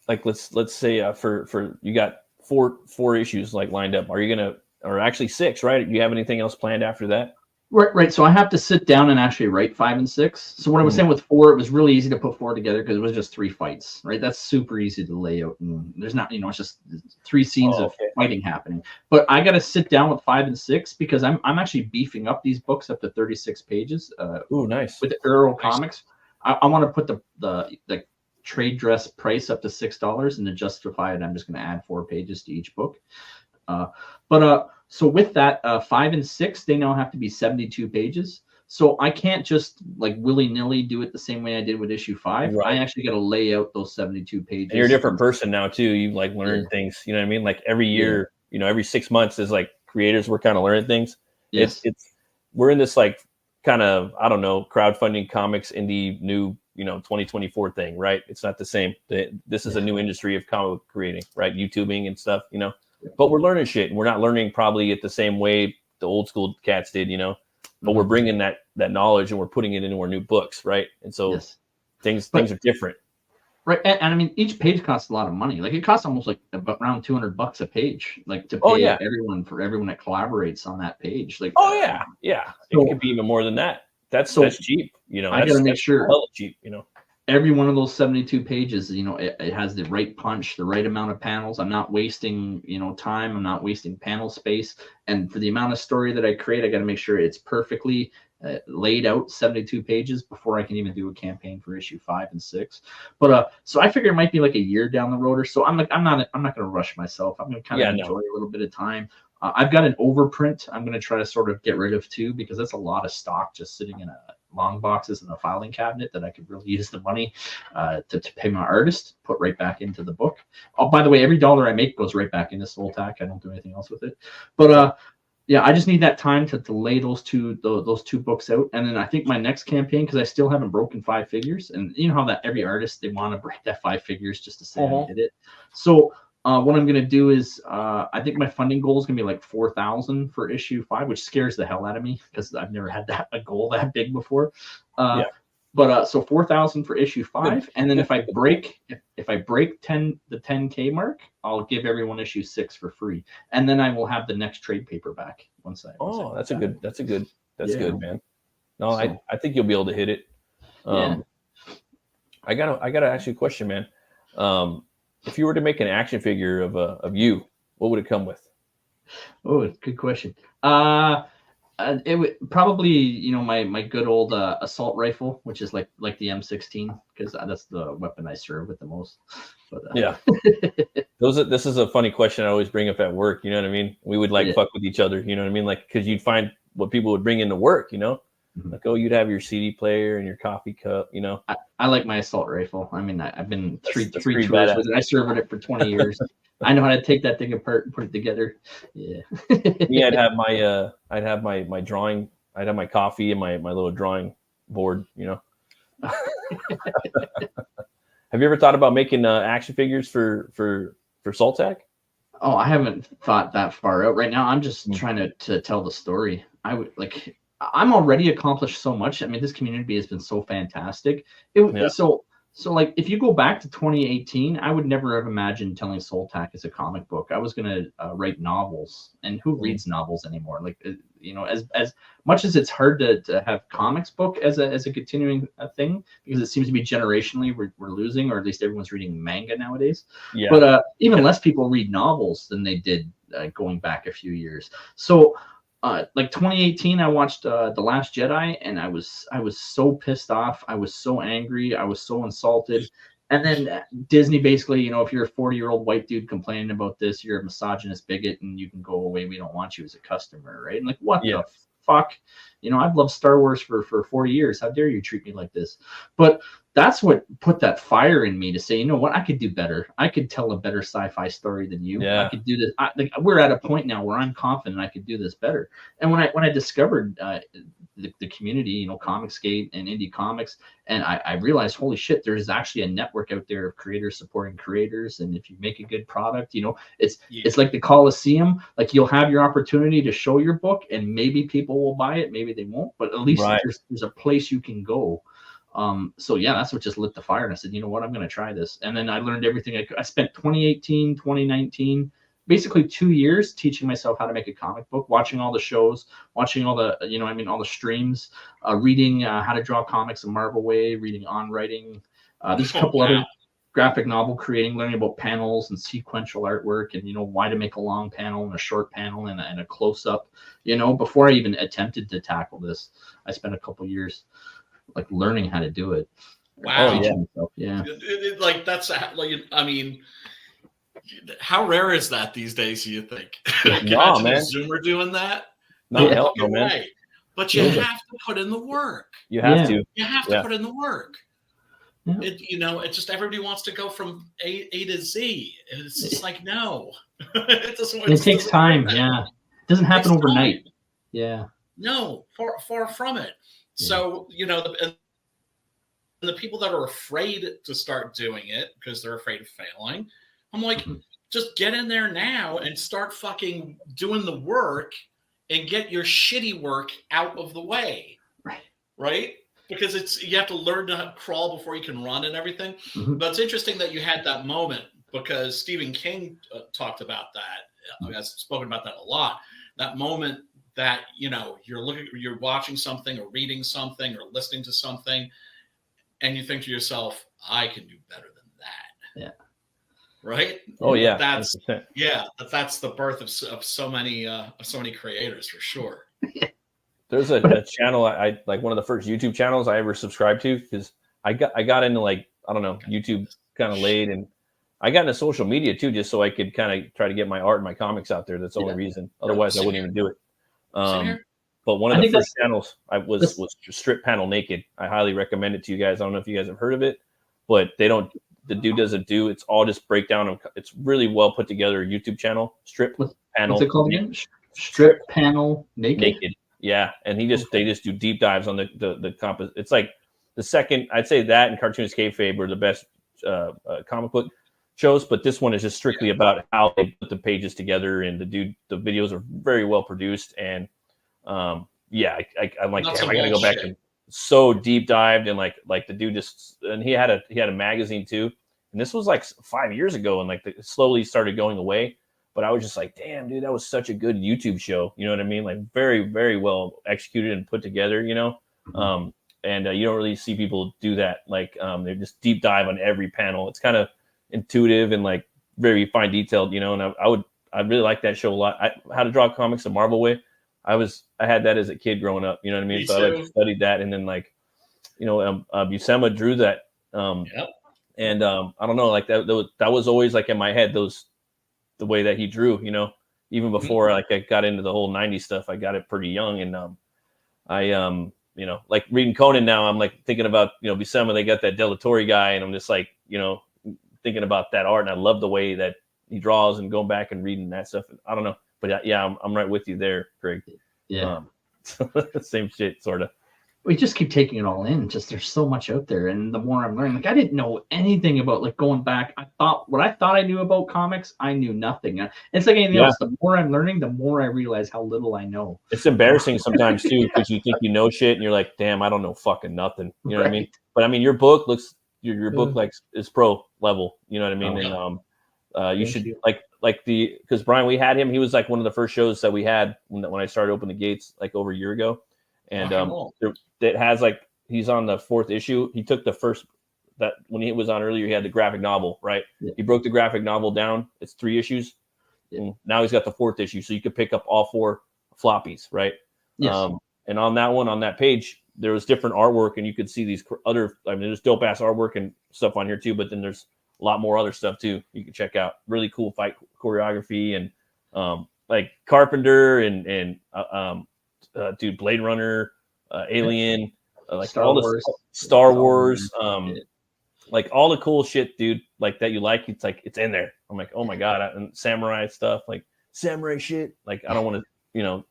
like let's say for you got four issues like lined up. Are you gonna, or actually 6, right? Do you have anything else planned after that? Right. So I have to sit down and actually write 5 and 6. So what I was saying with 4, it was really easy to put 4 together because it was just 3 fights, right? That's super easy to lay out. And there's not, it's just 3 scenes of fighting happening. But I got to sit down with 5 and 6 because I'm actually beefing up these books up to 36 pages. Oh, nice. With the Earls Comics. I want to put the trade dress price up to $6, and to justify it, I'm just going to add 4 pages to each book. So with that, 5 and 6, they now have to be 72 pages. So I can't just like willy-nilly do it the same way I did with issue 5. Right. I actually got to lay out those 72 pages. And you're a different person now too. You like learn things, you know what I mean? Like every year, every 6 months is like creators, we're kind of learning things. Yes. We're in this like kind of, I don't know, crowdfunding comics indie new, 2024 thing, right? It's not the same. This is a new industry of comic book creating, right? YouTubing and stuff, but we're learning shit, and we're not learning probably it the same way the old school cats did, but we're bringing that knowledge and we're putting it into our new books, right? And so things are different. Right. And I mean, each page costs a lot of money. Like it costs almost like about around $200 a page, like to pay everyone that collaborates on that page. Like, it could be even more than that. That's cheap. I got to make sure cheap, every one of those 72 pages, it has the right punch, the right amount of panels. I'm not wasting, time. I'm not wasting panel space. And for the amount of story that I create, I got to make sure it's perfectly laid out 72 pages before I can even do a campaign for issue 5 and 6. But so I figure it might be like a year down the road or so. I'm not going to rush myself. I'm going to kind of enjoy a little bit of time. I've got an overprint I'm going to try to sort of get rid of too, because that's a lot of stock just sitting in a long boxes in a filing cabinet that I could really use the money to pay my artist, put right back into the book. Oh, by the way, every dollar I make goes right back into Soltac. I don't do anything else with it. But I just need that time to lay those two books out. And then I think my next campaign, because I still haven't broken 5 figures, and you know how that every artist, they want to break that 5 figures just to say I did it. So what I'm going to do is I think my funding goal is going to be like 4,000 for issue 5, which scares the hell out of me because I've never had a goal that big before. But so 4,000 for issue 5, and then if I break the 10K mark, I'll give everyone issue 6 for free, and then I will have the next trade paperback once I. That's good, man. No, so, I think you'll be able to hit it. I gotta ask you a question, man. If you were to make an action figure of you, what would it come with? Oh, good question. It would probably, my good old assault rifle, which is like the M16, because that's the weapon I serve with the most. But, this is a funny question I always bring up at work. You know what I mean? We would fuck with each other. You know what I mean? Like, because you'd find what people would bring into work. Like, you'd have your CD player and your coffee cup, I like my assault rifle. I mean, I've been three tours with it. I served with it for 20 years. I know how to take that thing apart and put it together. Yeah. I'd have my drawing. I'd have my coffee and my little drawing board, Have you ever thought about making action figures for Soltac? Oh, I haven't thought that far out. Right now, I'm just trying to tell the story. I'm already accomplished so much. I mean, this community has been so fantastic. So like, if you go back to 2018, I would never have imagined telling Soltac as a comic book. I was going to write novels, and who reads novels anymore? Like, as much as it's hard to have comics book as a continuing thing, because it seems to be generationally we're losing, or at least everyone's reading manga nowadays. Yeah. But even less people read novels than they did going back a few years. So. Like 2018, I watched The Last Jedi, and I was so pissed off. I was so angry. I was so insulted. And then Disney basically, if you're a 40-year-old white dude complaining about this, you're a misogynist bigot and you can go away. We don't want you as a customer, right? And like, what the fuck? I've loved Star Wars for 40 years. How dare you treat me like this? But that's what put that fire in me to say, you know what, I could do better. I could tell a better sci-fi story than you. I could do this. We're at a point now where I'm confident I could do this better. And when I discovered the community, Comicsgate and indie comics, and I realized, holy shit, there's actually a network out there of creators supporting creators. And if you make a good product, it's like the Coliseum. Like, you'll have your opportunity to show your book, and maybe people will buy it, maybe they won't, but at least there's a place you can go. So yeah, that's what just lit the fire. And I said, you know what, I'm going to try this. And then I learned everything. I spent 2018, 2019, basically 2 years teaching myself how to make a comic book, watching all the shows, watching all the, all the streams, reading how to draw comics the Marvel way, reading On Writing. There's a couple other graphic novel creating, learning about panels and sequential artwork, and why to make a long panel and a short panel and a close up. Before I even attempted to tackle this, I spent a couple years like learning how to do it. Wow. Yeah. Like, that's like, I mean, how rare is that these days, do you think? No, man. A Zoomer doing that? No, man. But you have to put in the work. You have to. You have to put in the work. Yeah. It just, everybody wants to go from A to Z. And it's just like, no. It takes time. Yeah. It doesn't happen overnight. Yeah. No, far from it. So, the people that are afraid to start doing it because they're afraid of failing, I'm like, just get in there now and start fucking doing the work and get your shitty work out of the way. Right? Because you have to learn to crawl before you can run and everything. But it's interesting that you had that moment, because Stephen King talked about that. I've spoken about that a lot. That moment that you're watching something or reading something or listening to something, and you think to yourself, I can do better than that. Yeah. Right? Oh yeah. That's 100%. that's the birth of so many creators, for sure. There's a channel I like, one of the first YouTube channels I ever subscribed to, because I got into, like, I don't know, YouTube kind of late, and I got into social media too, just so I could kind of try to get my art and my comics out there. That's the only reason. Otherwise, I wouldn't even do it. But one of the first channels I was Strip Panel Naked. I highly recommend it to you guys. I don't know if you guys have heard of it, but the dude doesn't do, it's all just breakdown. It's really well put together YouTube channel. Panel. What's it called again? Strip Panel Naked. Yeah, and they just do deep dives on the comp. It's like the second, I'd say that and Cartoonist Kayfabe are the best comic book shows, but this one is just strictly about how they put the pages together, and the videos are very well produced, and I'm like, damn, I gotta go back and so deep dived, and like the dude just, and he had a magazine too, and this was like 5 years ago, and like it slowly started going away. But I was just like, damn, dude, that was such a good YouTube show. You know what I mean? Like, very, very well executed and put together, and you don't really see people do that. Like, they just deep dive on every panel. It's kind of intuitive and like very fine detailed, and I really like that show a lot. How to Draw Comics the Marvel Way. I had that as a kid growing up, you know what I mean? So I like studied that, and then like, Buscema drew that. And I don't know, like that was always like in my head, the way that he drew, even before like I got into the whole 90s stuff. I got it pretty young, and like reading Conan now, I'm like thinking about, Buscema, they got that Delatorre guy, and I'm just like, thinking about that art, and I love the way that he draws, and going back and reading that stuff. I don't know, but yeah, I'm right with you there, Greg. Yeah. Same shit, sort of. We just keep taking it all in. Just there's so much out there, and the more I'm learning, like I didn't know anything about, like, going back. I thought I knew about comics, I knew nothing. It's like anything else. The more I'm learning, the more I realize how little I know. It's embarrassing sometimes too, because you think you know shit, and you're like, damn, I don't know fucking nothing. You know what I mean? But I mean, your book looks, your book like is pro level. You know what I mean? And you should because Brian, we had him. He was like one of the first shows that we had when I started Open the Gates like over a year ago. And it has, like, he's on the 4th issue. He took the first, that when he was on earlier, he had the graphic novel, right? Yeah. He broke the graphic novel down. It's 3 issues. Yeah. And now he's got the 4th issue. So you could pick up all 4 floppies, right? Yes. And on that one, on that page, there was different artwork, and you could see these other. I mean, there's dope ass artwork and stuff on here too, but then there's a lot more other stuff too. You can check out really cool fight choreography and like Carpenter and dude, Blade Runner, Alien, like Star Wars, like all the cool shit, dude, like that you like. It's like it's in there. I'm like, oh my god, and samurai stuff, like samurai shit. Like I don't want to,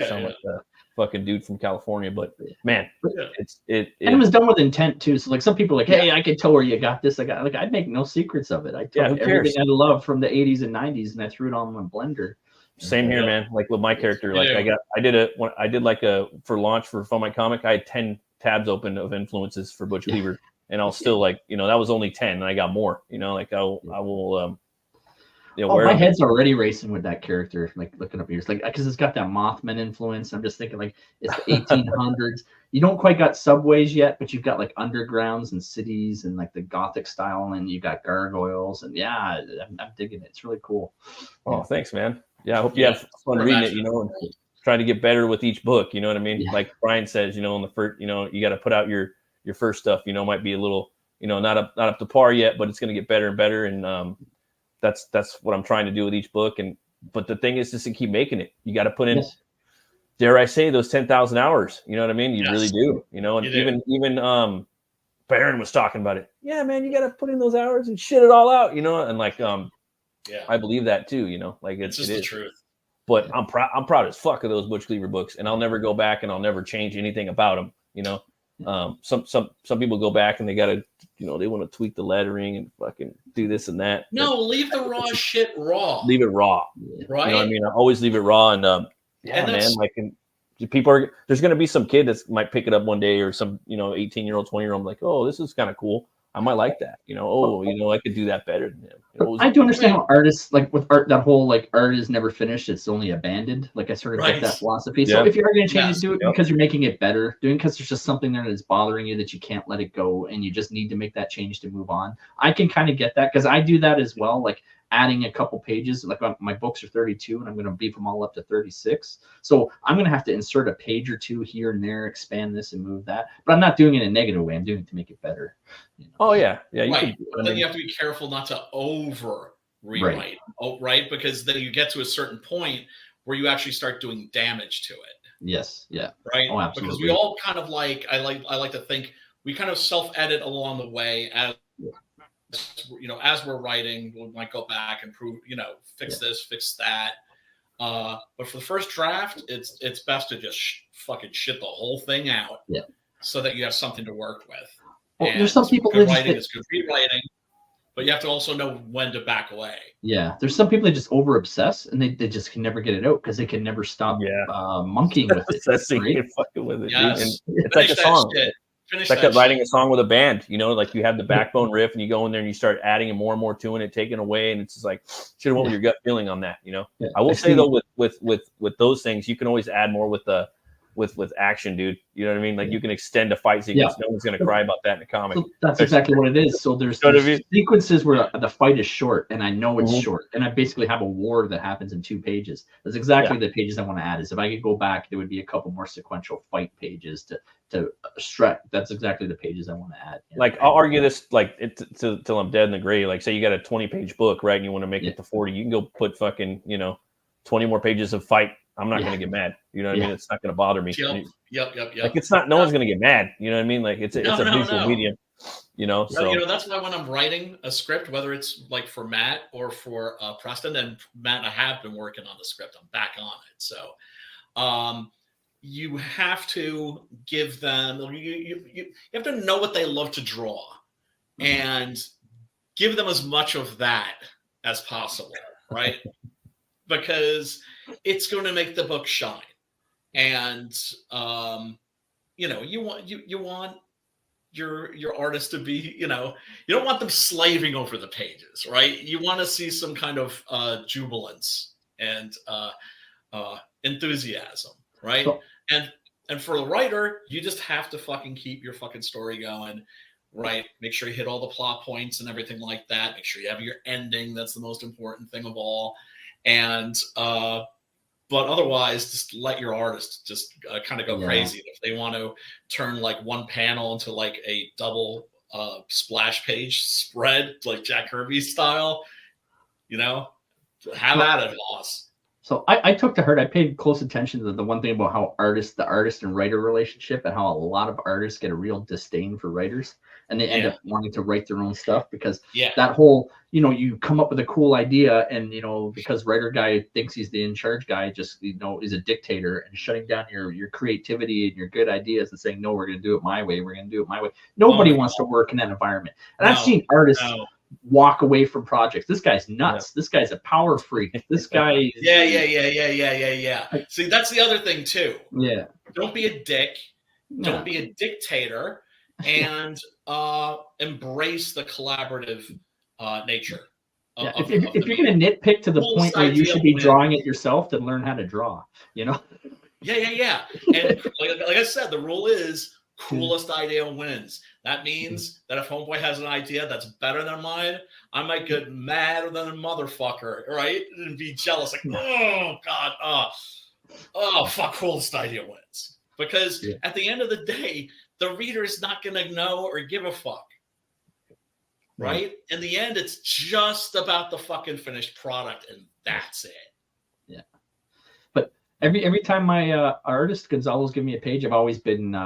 sound like a fucking dude from California, but man, and it was done with intent too. So like some people are like, hey, I can tell where you got this. I'd make no secrets of it. I took everything I love from the 80s and 90s and I threw it all in my blender. Same here, man. Like with my character, like I did like for launch for FUNDMYCOMIC, I had 10 tabs open of influences for Butch Cleaver, and I'll still like, that was only 10 and I got more, like I will my head's already racing with that character, like looking up yours, like because it's got that Mothman influence. I'm just thinking like it's the 1800s. You don't quite got subways yet, but you've got like undergrounds and cities and like the Gothic style, and you got gargoyles, and I'm digging it. It's really cool. Oh, thanks, man. Yeah, I hope you have fun reading it, and trying to get better with each book. You know what I mean? Yeah. Like Brian says, in the first, you got to put out your first stuff. Might be a little, not up to par yet, but it's going to get better and better. And that's what I'm trying to do with each book. But the thing is just to keep making it. You got to put in, dare I say, those 10,000 hours. You know what I mean? You really do. And even Baron was talking about it. Yeah, man, you got to put in those hours and shit it all out. And like I believe that too. Like it's just the truth. But I'm proud as fuck of those Butch Cleaver books, and I'll never go back and I'll never change anything about them. Some people go back and they gotta, they want to tweak the lettering and fucking do this and that. No, leave the raw shit raw. Leave it raw, right? You know what I mean? I always leave it raw, and man, like, there's gonna be some kid that might pick it up one day, or some 18-year-old, 20-year-old, like, oh, this is kind of cool. I might like that, I could do that better than him. I do understand how artists, like with art, that whole like art is never finished, it's only abandoned. Like I sort of get that philosophy. So if you are going to change it, do it because you're making it better. Doing because there's just something there that's bothering you that you can't let it go, and you just need to make that change to move on. I can kind of get that because I do that as well. Like adding a couple pages, like my books are 32 and I'm going to beef them all up to 36. So I'm going to have to insert a page or two here and there, expand this and move that, but I'm not doing it in a negative way. I'm doing it to make it better. Oh yeah. Yeah. Right. But then you have to be careful not to over rewrite. Right. Oh, right. Because then you get to a certain point where you actually start doing damage to it. Yes. Yeah. Right. Oh, absolutely. Because we all kind of like, I like to think we kind of self-edit along the way as we're writing, we might go back and prove, fix this, fix that. But for the first draft, it's best to just fucking shit the whole thing out, so that you have something to work with. Well, there's some people good writing is good rewriting, but you have to also know when to back away. Yeah, there's some people that just over obsess and they just can never get it out because they can never stop monkeying with it. Right? Fucking with it, yes. It's like a song. It's like writing a song with a band, like you have the backbone riff and you go in there and you start adding more and more to it and taking away, and it's just like should have went with your gut feeling on that. I will say though, with those things, you can always add more with action, dude. You know what I mean? Like you can extend a fight sequence. No one's gonna cry about that in a comic. So that's exactly what it is. So there's sequences where the fight is short, and I know it's short, and I basically have a war that happens in 2 pages. That's exactly the pages I want to add. Is if I could go back, there would be a couple more sequential fight pages to stretch. That's exactly the pages I want to add. Like I'll argue this till I'm dead in the grave. Like say you got a 20-page book, right? And you want to make it to 40, you can go put fucking 20 more pages of fight. I'm not going to get mad. You know what I mean? It's not going to bother me. Yep. Like it's not. No one's going to get mad. You know what I mean? Like it's a visual medium. So that's why when I'm writing a script, whether it's like for Matt or for Preston, and Matt and I have been working on the script. I'm back on it. So you have to give them. You have to know what they love to draw, and give them as much of that as possible, right? Because it's going to make the book shine, and you want your artist to be, you don't want them slaving over the pages, right? You want to see some kind of jubilance and enthusiasm, right? And for the writer, you just have to fucking keep your fucking story going, right? Make sure you hit all the plot points and everything like that. Make sure you have your ending. That's the most important thing of all. And but But otherwise, just let your artists just kind of go crazy. If they want to turn like one panel into like a double splash page spread, like Jack Kirby style, you know, have at it, boss. So I took to heart. I paid close attention to the one thing about how the artist and writer relationship, and how a lot of artists get a real disdain for writers, and they end up wanting to write their own stuff because that whole, you know, you come up with a cool idea, and you know, because writer guy thinks he's the in charge guy, just, you know, is a dictator and shutting down your creativity and your good ideas and saying, no, we're going to do it my way. We're going to do it my way. Nobody wants to work in that environment. And I've seen artists walk away from projects. This guy's nuts. This guy's a power freak. This guy. Yeah. See, that's the other thing too. Yeah. Don't be a dick. Don't be a dictator, and embrace the collaborative nature. If you're going to nitpick to the point where you should be drawing it yourself, then learn how to draw. You know. Yeah. And like I said, the rule is coolest idea wins. That means that if homeboy has an idea that's better than mine, I might get madder than a motherfucker, right? And be jealous, like, oh God, oh fuck, coolest idea wins. Because at the end of the day, the reader is not going to know or give a fuck, right? In the end, it's just about the fucking finished product, and that's it. Yeah. But every time my artist Gonzalo's given me a page, I've always been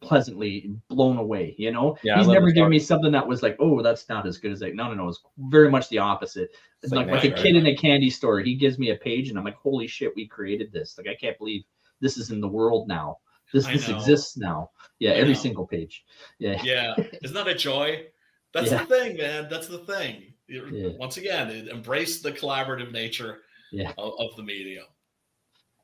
pleasantly blown away, you know. He's never given me something that was like, oh, that's not as good as like, no, it's very much the opposite. It's like a kid in a candy store. He gives me a page and I'm like, holy shit, we created this. Like, I can't believe this is in the world now. This exists now. Every single page. Isn't that a joy? That's the thing, man. That's the thing. Once again, embrace the collaborative nature of the medium.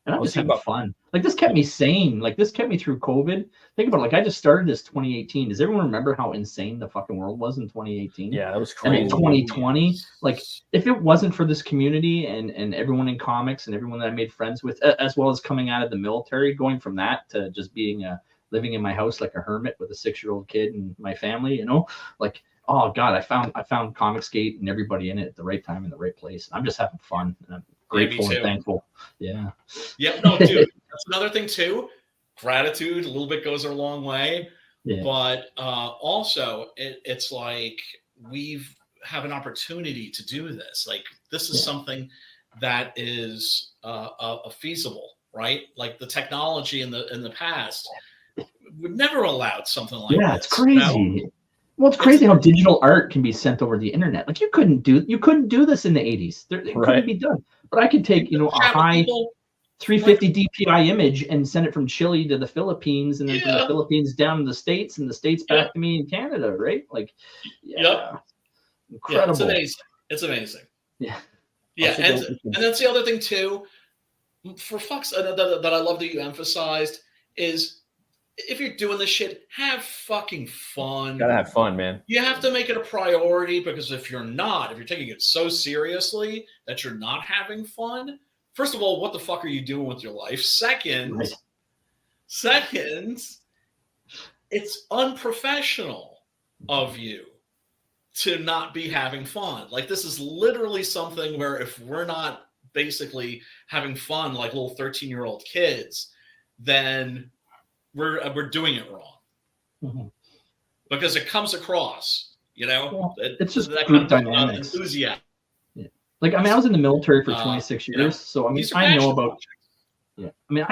And I'm just having fun. Like, this kept me sane. Like, this kept me through COVID. Think about it. Like, I just started this 2018. Does everyone remember how insane the fucking world was in 2018? Yeah, that was crazy. And in 2020, like, if it wasn't for this community and everyone in comics and everyone that I made friends with, as well as coming out of the military, going from that to just being living in my house like a hermit with a 6-year-old kid and my family, you know, like, oh God, I found Comicsgate and everybody in it at the right time in the right place. I'm just having fun. And I'm grateful and thankful. No, dude, that's another thing too. Gratitude a little bit goes a long way, but also it's like we have an opportunity to do this. Like, this is something that is feasible, right? Like, the technology in the past would never allowed something like this. It's crazy. You know? Well, it's crazy how digital art can be sent over the internet. Like, you couldn't do this in the 80s. It couldn't be done. But I could take, you know, a high 350 DPI image and send it from Chile to the Philippines, and then from the Philippines down to the States, and the States back to me in Canada, right? Like, incredible. It's amazing. It's amazing. Yeah. And that's the other thing too. For fucks that I love that you emphasized is, if you're doing this shit, have fucking fun. Gotta have fun, man. You have to make it a priority, because if you're taking it so seriously that you're not having fun, first of all, what the fuck are you doing with your life? Second, it's unprofessional of you to not be having fun. Like, this is literally something where if we're not basically having fun like little 13-year-old kids, then we're doing it wrong, because it comes across, you know, it's just that group kind of dynamics. Enthusiasm. Like, I mean, I was in the military for 26 years, so I mean, I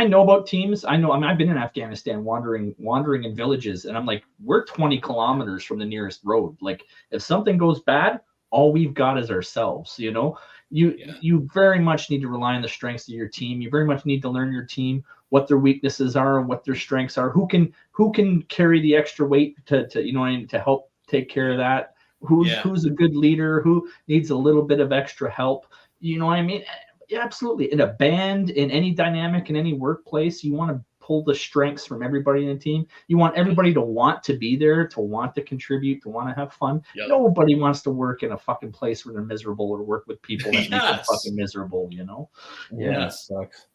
know about teams. I've been in Afghanistan wandering in villages, and I'm like, we're 20 kilometers from the nearest road. Like, if something goes bad, all we've got is ourselves, you know. You very much need to rely on the strengths of your team. You very much need to learn your team, what their weaknesses are, what their strengths are, who can carry the extra weight to you know, to help take care of that, who's a good leader, who needs a little bit of extra help, you know what I mean? Yeah, absolutely. In a band, in any dynamic, in any workplace, you want to pull the strengths from everybody in the team. You want everybody to want to be there, to want to contribute, to want to have fun. Nobody wants to work in a fucking place where they're miserable, or work with people that make them fucking miserable, you know? That sucks.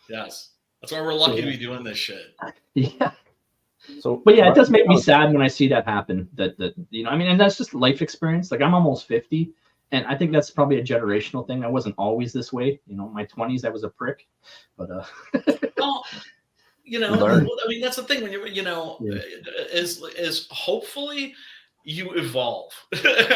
Yes. That's why we're lucky to be doing this shit. Yeah. So, but yeah, it does make me sad when I see that happen. That you know, I mean, and that's just life experience. Like, I'm almost 50, And I think that's probably a generational thing. I wasn't always this way. You know, in my 20s, I was a prick. But well, you know, I mean, that's the thing when is hopefully you evolve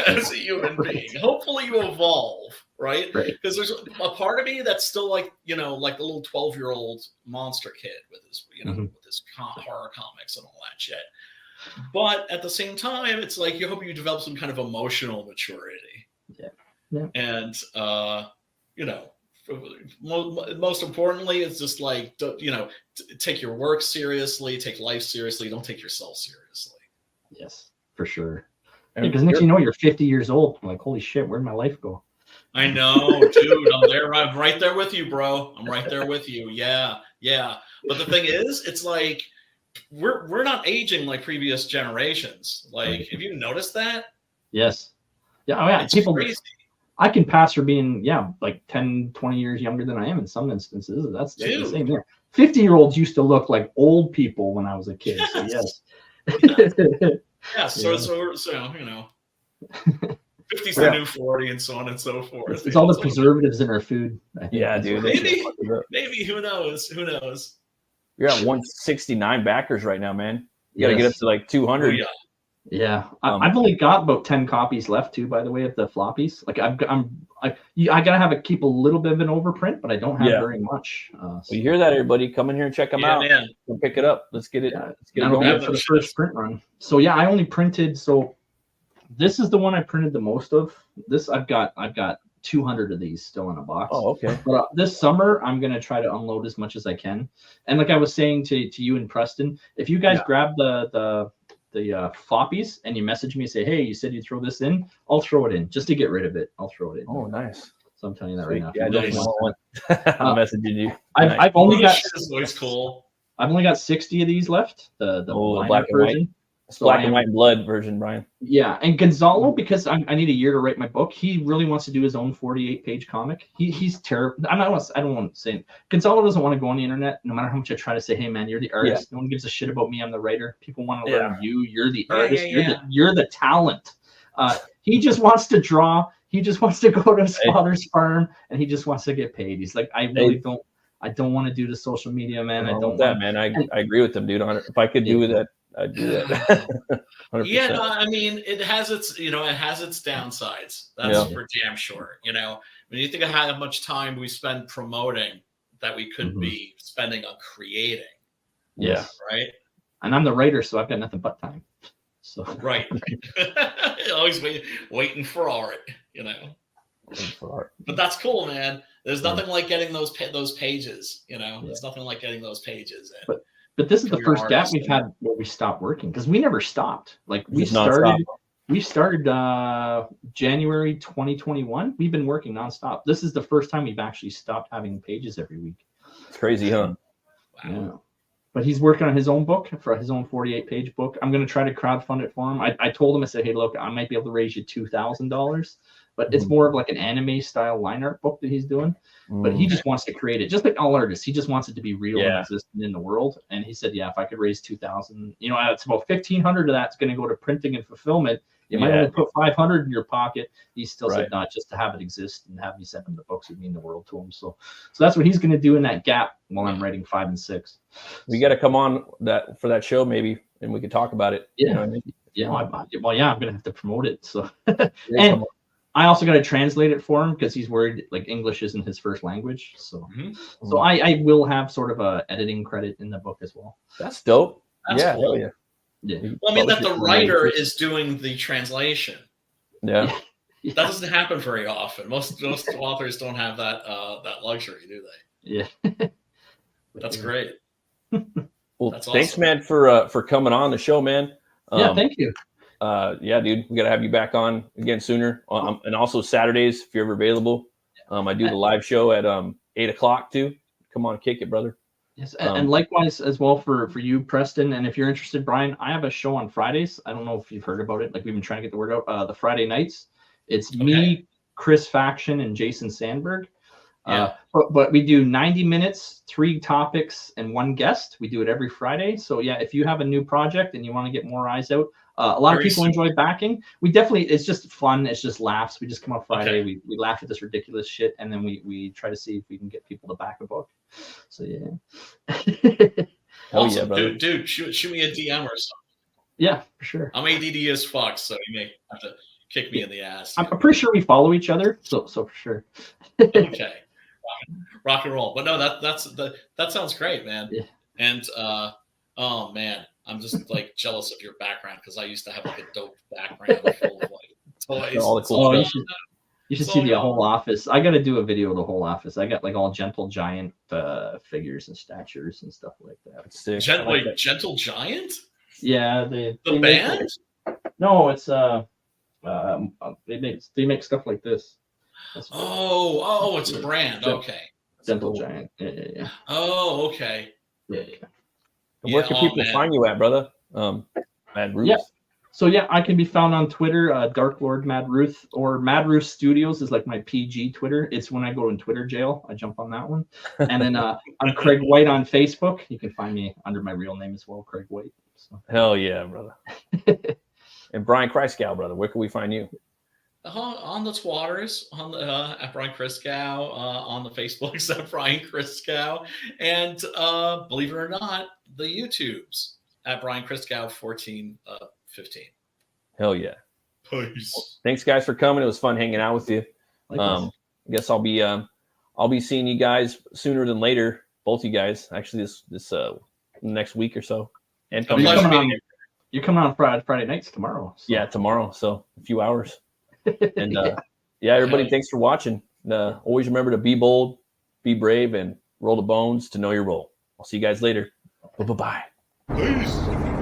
as a human being. Hopefully you evolve, right? Because there's a part of me that's still like, you know, like the little 12-year-old monster kid with his, you know, with his horror comics and all that shit. But at the same time, it's like you hope you develop some kind of emotional maturity. And you know, most importantly, it's just like, you know, take your work seriously, take life seriously. Don't take yourself seriously. Yes, for sure. Because next you know, you're 50 years old. I'm like, holy shit, where'd my life go? I know, dude. I'm right there with you, bro. I'm right there with you. Yeah. But the thing is, it's like we're not aging like previous generations. Like, have you noticed that? Yes. Yeah. Oh, yeah. It's people crazy. I can pass for being, like 10, 20 years younger than I am in some instances. That's the same there. 50-year-olds used to look like old people when I was a kid. So yes. Yeah. So you know, 50's the new 40 and so on and so forth. It's all the preservatives in our food. Yeah, dude. Maybe who knows? Who knows? You're at 169 backers right now, man. You got to get up to like 200. Oh, yeah. Yeah, I've only got about 10 copies left too, by the way, of the floppies. Like I gotta keep a little bit of an overprint, but I don't have very much. Well, you hear that, everybody? Come in here and check them out. Man. We'll pick it up. Let's get it. Let's get it going for the first print run. So yeah, I only printed. So this is the one I printed the most of. This I've got 200 of these still in a box. Oh, okay. But this summer I'm gonna try to unload as much as I can. And like I was saying to you and Preston, if you guys grab the floppies and you message me and say, hey, you said you'd throw this in, I'll throw it in just to get rid of it. I'll throw it in. Oh, nice. So I'm telling you that right now. Yeah, I definitely want one. I'm messaging you. I've only got this is always cool. I've only got 60 of these left. The black and version. white. Black and white and blood version, Brian. Yeah, and Gonzalo, because I need a year to write my book, he really wants to do his own 48-page comic. He's terrible. I don't want to say it. Gonzalo doesn't want to go on the internet, no matter how much I try to say, hey man, you're the artist. No one gives a shit about me. I'm the writer. People want to learn you. You're the artist. You're the talent. He just wants to draw. He just wants to go to his father's farm, and he just wants to get paid. He's like, I don't want to do the social media, man. I don't that, man. I agree with him, dude. If I could do that, I'd do that. Yeah, no, I mean, it has its downsides. That's for damn sure. You know, when you think of how much time we spend promoting that we could be spending on creating. Yeah. Right. And I'm the writer, so I've got nothing but time. So right. Always waiting for art, you know. But that's cool, man. There's nothing like getting those pages, you know. There's nothing like getting those pages. But this is the first gap we've had where we stopped working, because we never stopped. Like we started January 2021. We've been working nonstop. This is the first time we've actually stopped having pages every week. It's crazy, huh? Wow. Yeah. But he's working on his own book, for his own 48-page book. I'm going to try to crowdfund it for him. I told him, I said, hey, look, I might be able to raise you $2,000, but it's more of like an anime style line art book that he's doing. But he just wants to create it, just like all artists. He just wants it to be real and existent in the world. And he said, yeah, if I could raise 2,000, you know, it's about 1,500 of that's going to go to printing and fulfillment. You might only put 500 in your pocket. He still said, not just to have it exist and have me send him the books would mean the world to him. So that's what he's going to do in that gap while I'm writing 5 and 6. We got to come on for that show maybe, and we can talk about it. Yeah. You know what I mean? Yeah. I'm going to have to promote it. So, and I also got to translate it for him because he's worried like English isn't his first language. So, so I will have sort of a editing credit in the book as well. That's dope. That's cool. Yeah. Yeah. Well, I mean that the writer is doing the translation. Yeah. That doesn't happen very often. Most authors don't have that luxury, do they? Yeah. That's great. Well, that's thanks, awesome. man, for coming on the show, man. Thank you. Yeah, dude, we gotta have you back on again sooner. And also Saturdays if you're ever available. I do the live show at 8:00 too. Come on, kick it, brother. Yes, and likewise as well for you, Preston. And if you're interested, Brian, I have a show on Fridays. I don't know if you've heard about it. Like we've been trying to get the word out. The Friday nights. It's me, Chris Faction, and Jason Sandberg. But we do 90 minutes, 3 topics, and 1 guest. We do it every Friday. So yeah, if you have a new project and you want to get more eyes out, A lot of people enjoy backing. We definitely, it's just fun. It's just laughs. We just come up Friday. Okay. We laugh at this ridiculous shit, and then we try to see if we can get people to back a book. So yeah. Awesome. Yeah, brother. Dude, shoot me a DM or something. Yeah, for sure. I'm ADD as fuck, so you may have to kick me in the ass. I'm pretty sure we follow each other, so for sure. Okay. Rock and roll. But no, that sounds great, man. Yeah. And oh man, I'm just like jealous of your background because I used to have like a dope background full of like toys. All the cool you should see the whole office. I got to do a video of the whole office. I got like all Gentle Giant figures and statures and stuff like that. Gentle Giant? Yeah, the band? No, it's they make stuff like this. It's a brand. Okay. Gentle Giant. Yeah. Oh, okay. Yeah. Where can people find you at, brother? Mad Ruth. Yeah. So yeah, I can be found on Twitter, Dark Lord Mad Ruth, or Mad Ruth Studios is like my PG Twitter. It's when I go in Twitter jail, I jump on that one. And then I'm Craig White on Facebook. You can find me under my real name as well, Craig White. So. Hell yeah, brother. And Brian Christgau, brother, where can we find you? On the Twatters, on the at Brian Christgau, on the Facebooks at Brian Christgau, and believe it or not, the YouTubes at Brian Christgau 1415. Hell yeah! Peace. Well, thanks guys for coming. It was fun hanging out with you. I guess I'll be seeing you guys sooner than later. Both you guys, actually, this next week or so. And you're coming on Friday nights tomorrow. So. Yeah, tomorrow. So a few hours. And yeah, everybody, thanks for watching. Always remember to be bold, be brave, and roll the bones to know your role. I'll see you guys later. Bye-bye. Peace.